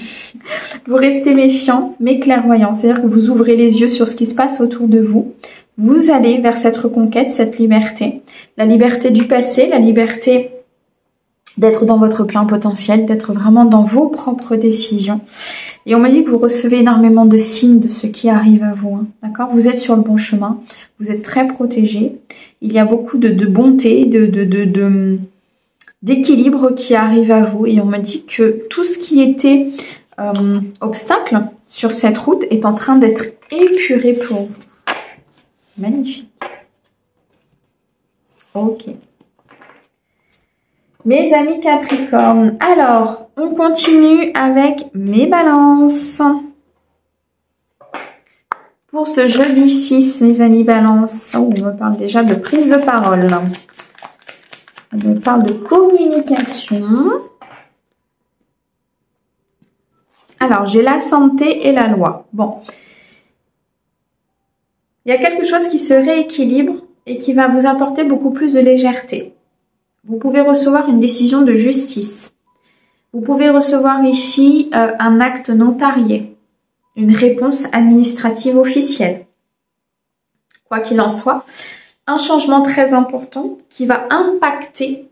Speaker 1: Vous restez méfiant, mais clairvoyant. C'est-à-dire que vous ouvrez les yeux sur ce qui se passe autour de vous. Vous allez vers cette reconquête, cette liberté. La liberté du passé, la liberté d'être dans votre plein potentiel, d'être vraiment dans vos propres décisions. Et on me dit que vous recevez énormément de signes de ce qui arrive à vous. Hein, d'accord ? Vous êtes sur le bon chemin, vous êtes très protégé. Il y a beaucoup de bonté, d'équilibre qui arrive à vous. Et on me dit que tout ce qui était obstacle sur cette route est en train d'être épuré pour vous. Magnifique. Ok. Mes amis Capricorne, alors, on continue avec mes balances. Pour ce jeudi 6, mes amis Balance, oh, on me parle déjà de prise de parole. On me parle de communication. Alors, j'ai la santé et la loi. Bon. Il y a quelque chose qui se rééquilibre et qui va vous apporter beaucoup plus de légèreté. Vous pouvez recevoir une décision de justice. Vous pouvez recevoir ici un acte notarié, une réponse administrative officielle. Quoi qu'il en soit, un changement très important qui va impacter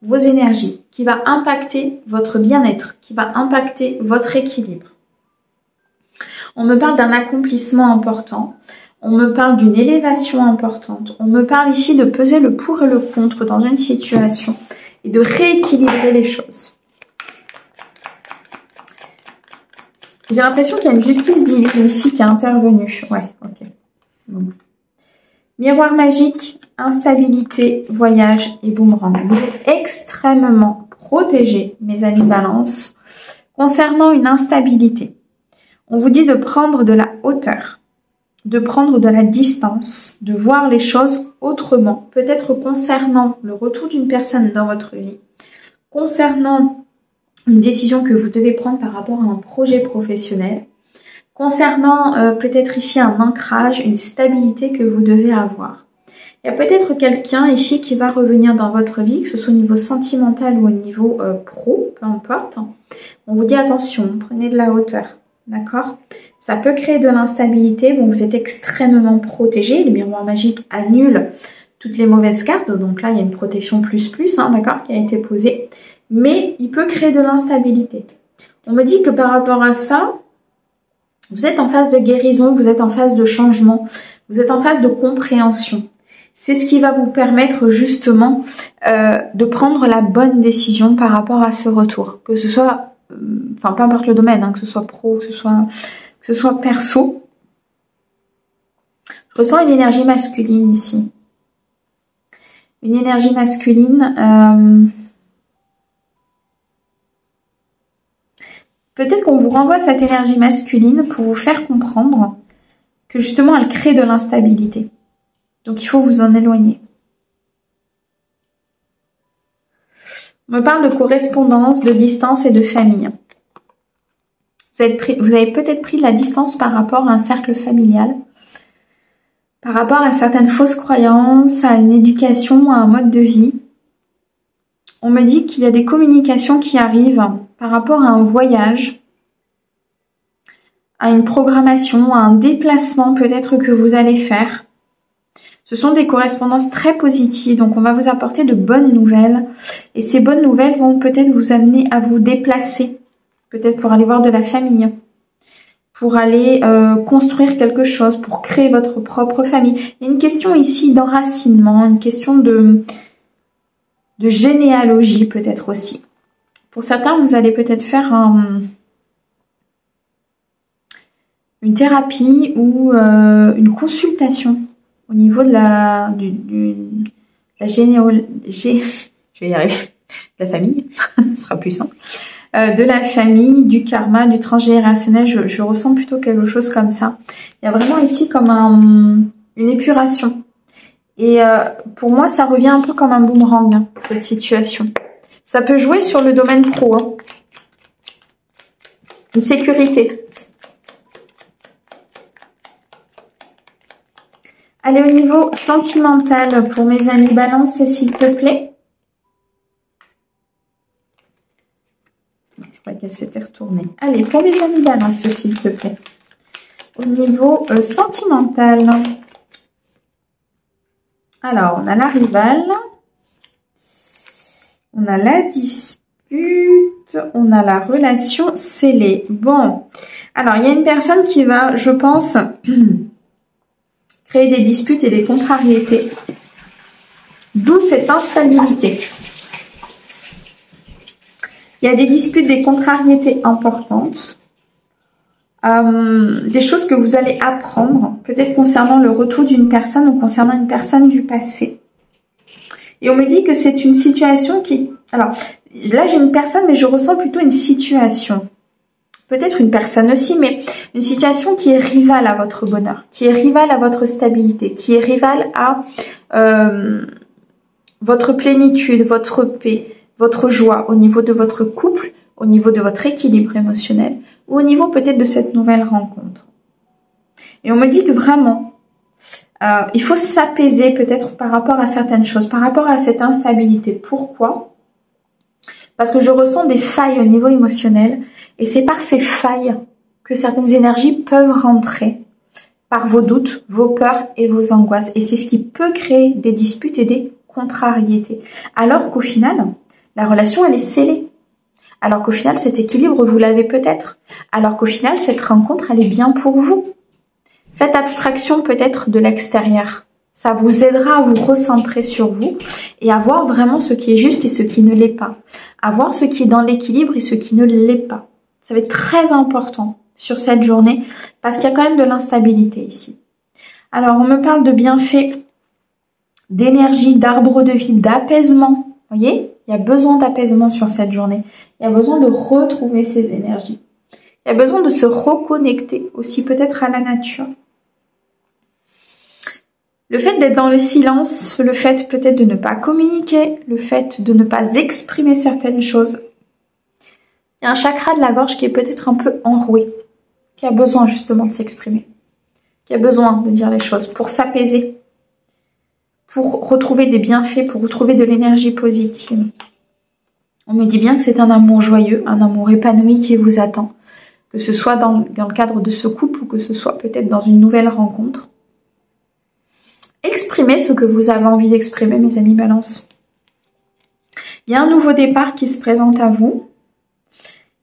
Speaker 1: vos énergies, qui va impacter votre bien-être, qui va impacter votre équilibre. On me parle d'un accomplissement important. On me parle d'une élévation importante. On me parle ici de peser le pour et le contre dans une situation et de rééquilibrer les choses. J'ai l'impression qu'il y a une justice divine ici qui est intervenue. Ouais, ok. Bon. Miroir magique, instabilité, voyage et boomerang. Vous êtes extrêmement protégés, mes amis Balance, concernant une instabilité. On vous dit de prendre de la hauteur, de prendre de la distance, de voir les choses autrement, peut-être concernant le retour d'une personne dans votre vie, concernant une décision que vous devez prendre par rapport à un projet professionnel, concernant peut-être ici un ancrage, une stabilité que vous devez avoir. Il y a peut-être quelqu'un ici qui va revenir dans votre vie, que ce soit au niveau sentimental ou au niveau pro, peu importe. On vous dit attention, prenez de la hauteur, d'accord? Ça peut créer de l'instabilité. Bon, vous êtes extrêmement protégé. Le miroir magique annule toutes les mauvaises cartes. Donc là, il y a une protection plus, hein, d'accord, qui a été posée. Mais il peut créer de l'instabilité. On me dit que par rapport à ça, vous êtes en phase de guérison, vous êtes en phase de changement, vous êtes en phase de compréhension. C'est ce qui va vous permettre justement de prendre la bonne décision par rapport à ce retour. Que ce soit, enfin peu importe le domaine, hein, que ce soit pro, que ce soit perso. Je ressens une énergie masculine ici. Une énergie masculine. Peut-être qu'on vous renvoie cette énergie masculine pour vous faire comprendre que justement elle crée de l'instabilité. Donc il faut vous en éloigner. On me parle de correspondance, de distance et de famille. Vous avez peut-être pris de la distance par rapport à un cercle familial, par rapport à certaines fausses croyances, à une éducation, à un mode de vie. On me dit qu'il y a des communications qui arrivent par rapport à un voyage, à une programmation, à un déplacement peut-être que vous allez faire. Ce sont des correspondances très positives, donc on va vous apporter de bonnes nouvelles. Et ces bonnes nouvelles vont peut-être vous amener à vous déplacer, peut-être pour aller voir de la famille, pour aller construire quelque chose, pour créer votre propre famille. Il y a une question ici d'enracinement, une question de généalogie peut-être aussi. Pour certains, vous allez peut-être faire une thérapie ou une consultation au niveau de la généalogie. Je vais y arriver. De la famille, ce sera plus simple. De la famille, du karma, du transgénérationnel, je ressens plutôt quelque chose comme ça. Il y a vraiment ici comme une épuration. Et pour moi, ça revient un peu comme un boomerang, hein, cette situation. Ça peut jouer sur le domaine pro. Hein. Une sécurité. Allez, au niveau sentimental, pour mes amis Balance, s'il te plaît. Je crois qu'elle s'était retournée. Allez, pour mes amis Balance, s'il te plaît. Au niveau sentimental. Alors, on a la rivale. On a la dispute. On a la relation scellée. Bon. Alors, il y a une personne qui va, je pense, créer des disputes et des contrariétés. D'où cette instabilité. Il y a des disputes, des contrariétés importantes. Des choses que vous allez apprendre, peut-être concernant le retour d'une personne ou concernant une personne du passé. Et on me dit que c'est une situation qui... Alors, là j'ai une personne, mais je ressens plutôt une situation. Peut-être une personne aussi, mais une situation qui est rivale à votre bonheur, qui est rivale à votre stabilité, qui est rivale à votre plénitude, votre paix, votre joie au niveau de votre couple, au niveau de votre équilibre émotionnel, ou au niveau peut-être de cette nouvelle rencontre. Et on me dit que vraiment, il faut s'apaiser peut-être par rapport à certaines choses, par rapport à cette instabilité. Pourquoi? Parce que je ressens des failles au niveau émotionnel, et c'est par ces failles que certaines énergies peuvent rentrer, par vos doutes, vos peurs et vos angoisses. Et c'est ce qui peut créer des disputes et des contrariétés. Alors qu'au final, la relation, elle est scellée. Alors qu'au final, cet équilibre, vous l'avez peut-être. Alors qu'au final, cette rencontre, elle est bien pour vous. Faites abstraction peut-être de l'extérieur. Ça vous aidera à vous recentrer sur vous et à voir vraiment ce qui est juste et ce qui ne l'est pas. À voir ce qui est dans l'équilibre et ce qui ne l'est pas. Ça va être très important sur cette journée parce qu'il y a quand même de l'instabilité ici. Alors, on me parle de bienfaits, d'énergie, d'arbre de vie, d'apaisement. Vous voyez, il y a besoin d'apaisement sur cette journée. Il y a besoin de retrouver ces énergies. Il y a besoin de se reconnecter aussi peut-être à la nature. Le fait d'être dans le silence, le fait peut-être de ne pas communiquer, le fait de ne pas exprimer certaines choses. Il y a un chakra de la gorge qui est peut-être un peu enroué, qui a besoin justement de s'exprimer, qui a besoin de dire les choses pour s'apaiser, pour retrouver des bienfaits, pour retrouver de l'énergie positive. On me dit bien que c'est un amour joyeux, un amour épanoui qui vous attend, que ce soit dans le cadre de ce couple ou que ce soit peut-être dans une nouvelle rencontre. Exprimez ce que vous avez envie d'exprimer, mes amis Balance. Il y a un nouveau départ qui se présente à vous.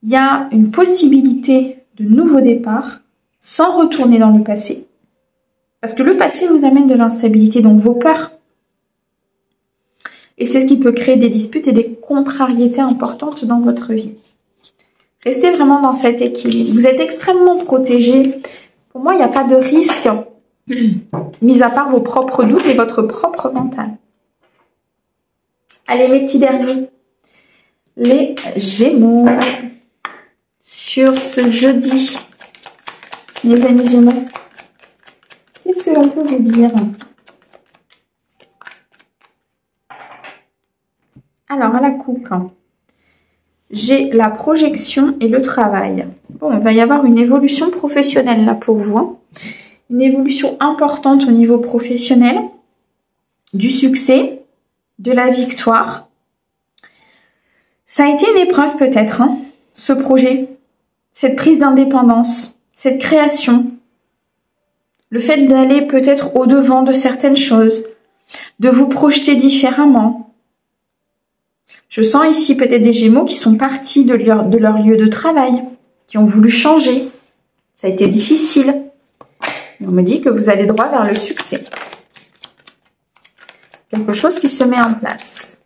Speaker 1: Il y a une possibilité de nouveau départ sans retourner dans le passé. Parce que le passé vous amène de l'instabilité, donc vos peurs. Et c'est ce qui peut créer des disputes et des contrariétés importantes dans votre vie. Restez vraiment dans cet équilibre. Vous êtes extrêmement protégé. Pour moi, il n'y a pas de risque, mis à part vos propres doutes et votre propre mental. Allez, mes petits derniers. Les Gémeaux. Sur ce jeudi, mes amis Gémeaux, qu'est-ce que l'on peut vous dire? Alors, à la coupe, j'ai la projection et le travail. Bon, il va y avoir une évolution professionnelle là pour vous. Une évolution importante au niveau professionnel, du succès, de la victoire. Ça a été une épreuve peut-être, hein, ce projet, cette prise d'indépendance, cette création. Le fait d'aller peut-être au-devant de certaines choses, de vous projeter différemment. Je sens ici peut-être des Gémeaux qui sont partis de leur lieu de travail, qui ont voulu changer. Ça a été difficile. Et on me dit que vous allez droit vers le succès. Quelque chose qui se met en place.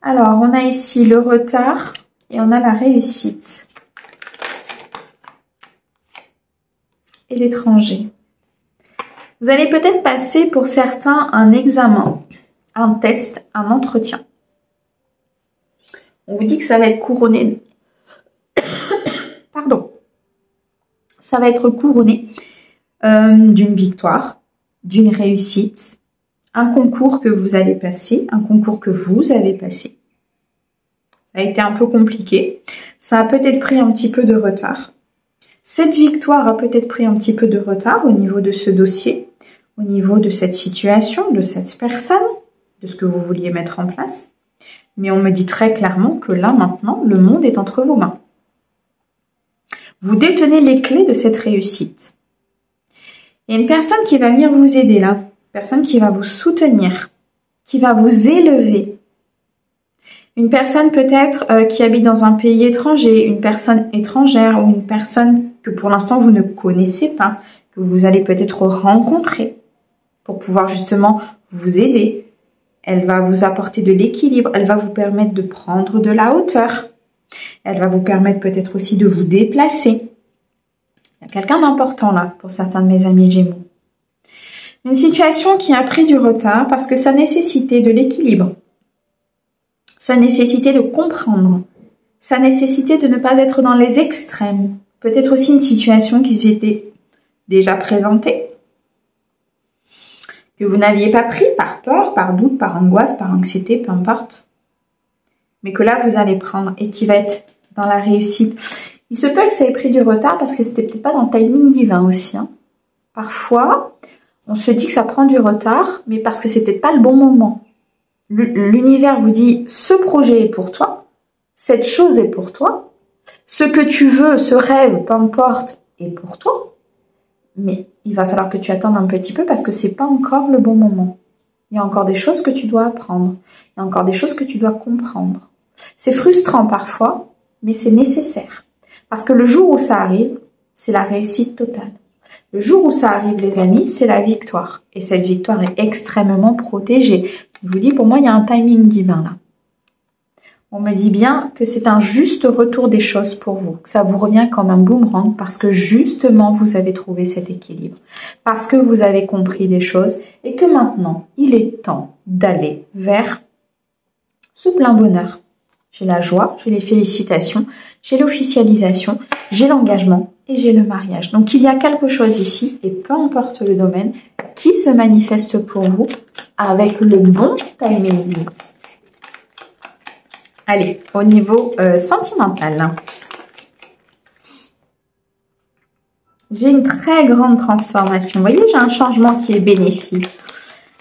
Speaker 1: Alors, on a ici le retard et on a la réussite. Et l'étranger. Vous allez peut-être passer pour certains un examen, un test, un entretien. On vous dit que ça va être couronné. Pardon. Ça va être couronné d'une victoire, d'une réussite, un concours que vous allez passer, un concours que vous avez passé. Ça a été un peu compliqué. Ça a peut-être pris un petit peu de retard. Cette victoire a peut-être pris un petit peu de retard au niveau de ce dossier, au niveau de cette situation, de cette personne, de ce que vous vouliez mettre en place. Mais on me dit très clairement que là, maintenant, le monde est entre vos mains. Vous détenez les clés de cette réussite. Il y a une personne qui va venir vous aider là, une personne qui va vous soutenir, qui va vous élever. Une personne peut-être qui habite dans un pays étranger, une personne étrangère ou une personne que pour l'instant vous ne connaissez pas, que vous allez peut-être rencontrer pour pouvoir justement vous aider. Elle va vous apporter de l'équilibre, elle va vous permettre de prendre de la hauteur. Elle va vous permettre peut-être aussi de vous déplacer. Il y a quelqu'un d'important là pour certains de mes amis Gémeaux. Une situation qui a pris du retard parce que ça nécessitait de l'équilibre. Ça nécessitait de comprendre. Ça nécessitait de ne pas être dans les extrêmes. Peut-être aussi une situation qui s'était déjà présentée, que vous n'aviez pas pris par peur, par doute, par angoisse, par anxiété, peu importe. Mais que là, vous allez prendre et qui va être dans la réussite. Il se peut que ça ait pris du retard parce que c'était peut-être pas dans le timing divin aussi. Hein. Parfois, on se dit que ça prend du retard, mais parce que c'était pas le bon moment. L'univers vous dit, ce projet est pour toi, cette chose est pour toi, ce que tu veux, ce rêve, peu importe, est pour toi. Mais il va falloir que tu attendes un petit peu parce que c'est pas encore le bon moment. Il y a encore des choses que tu dois apprendre. Il y a encore des choses que tu dois comprendre. C'est frustrant parfois, mais c'est nécessaire. Parce que le jour où ça arrive, c'est la réussite totale. Le jour où ça arrive, les amis, c'est la victoire. Et cette victoire est extrêmement protégée. Je vous dis, pour moi, il y a un timing divin là. On me dit bien que c'est un juste retour des choses pour vous, que ça vous revient comme un boomerang parce que justement vous avez trouvé cet équilibre, parce que vous avez compris des choses et que maintenant il est temps d'aller vers ce plein bonheur. J'ai la joie, j'ai les félicitations, j'ai l'officialisation, j'ai l'engagement et j'ai le mariage. Donc il y a quelque chose ici, et peu importe le domaine, qui se manifeste pour vous avec le bon timing. Allez, au niveau sentimental. J'ai une très grande transformation. Vous voyez, j'ai un changement qui est bénéfique.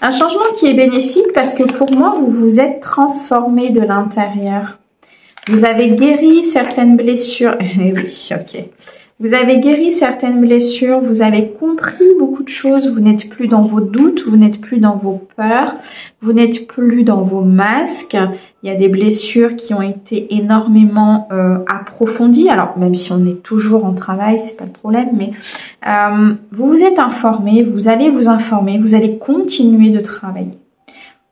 Speaker 1: Un changement qui est bénéfique parce que pour moi, vous vous êtes transformé de l'intérieur. Vous avez guéri certaines blessures. Eh oui, ok. Vous avez guéri certaines blessures, vous avez compris beaucoup de choses, vous n'êtes plus dans vos doutes, vous n'êtes plus dans vos peurs, vous n'êtes plus dans vos masques. Il y a des blessures qui ont été énormément approfondies. Alors, même si on est toujours en travail, c'est pas le problème, mais vous vous êtes informé, vous allez vous informer, vous allez continuer de travailler.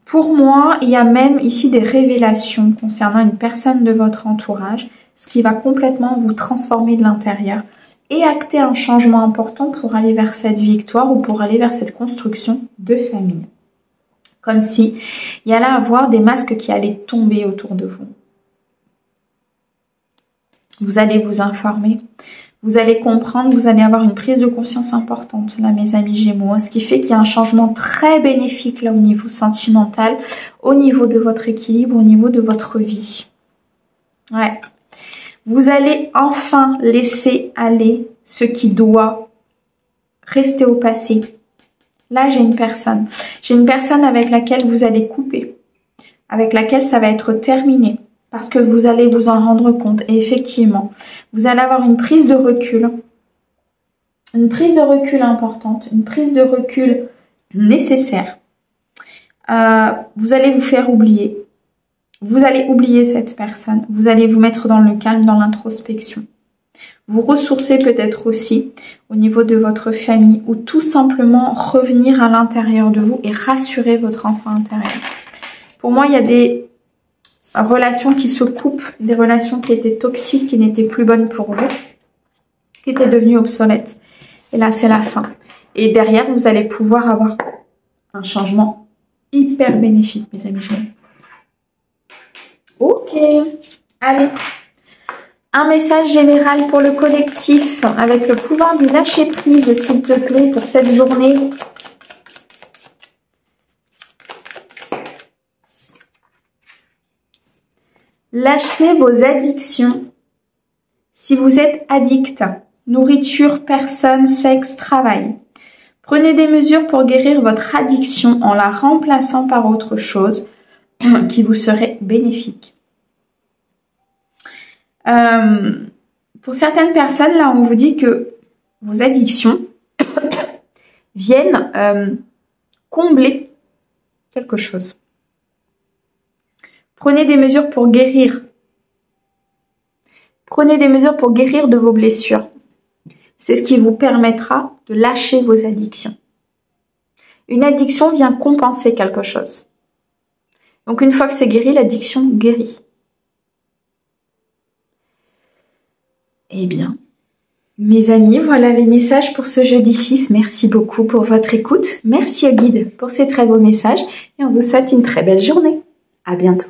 Speaker 1: Pour moi, il y a même ici des révélations concernant une personne de votre entourage, ce qui va complètement vous transformer de l'intérieur et acter un changement important pour aller vers cette victoire ou pour aller vers cette construction de famille. Comme si il y allait avoir des masques qui allaient tomber autour de vous. Vous allez vous informer, vous allez comprendre, vous allez avoir une prise de conscience importante là, mes amis Gémeaux, ce qui fait qu'il y a un changement très bénéfique là au niveau sentimental, au niveau de votre équilibre, au niveau de votre vie. Ouais. Vous allez enfin laisser aller ce qui doit rester au passé. Là, j'ai une personne. J'ai une personne avec laquelle vous allez couper, avec laquelle ça va être terminé, parce que vous allez vous en rendre compte. Et effectivement, vous allez avoir une prise de recul importante, une prise de recul nécessaire. Vous allez vous faire oublier. Vous allez oublier cette personne. Vous allez vous mettre dans le calme, dans l'introspection. Vous ressourcer peut-être aussi au niveau de votre famille ou tout simplement revenir à l'intérieur de vous et rassurer votre enfant intérieur. Pour moi, il y a des relations qui se coupent, des relations qui étaient toxiques, qui n'étaient plus bonnes pour vous, qui étaient devenues obsolètes. Et là, c'est la fin. Et derrière, vous allez pouvoir avoir un changement hyper bénéfique, mes amis jeunes. Ok, allez, un message général pour le collectif avec le pouvoir du lâcher prise, s'il te plaît, pour cette journée. Lâchez vos addictions. Si vous êtes addict, nourriture, personne, sexe, travail. Prenez des mesures pour guérir votre addiction en la remplaçant par autre chose qui vous serait bénéfique. Pour certaines personnes, là, on vous dit que vos addictions viennent combler quelque chose. Prenez des mesures pour guérir. Prenez des mesures pour guérir de vos blessures. C'est ce qui vous permettra de lâcher vos addictions. Une addiction vient compenser quelque chose. Donc une fois que c'est guéri, l'addiction guérit. Eh bien, mes amis, voilà les messages pour ce jeudi 6. Merci beaucoup pour votre écoute. Merci au guide pour ces très beaux messages. Et on vous souhaite une très belle journée. À bientôt.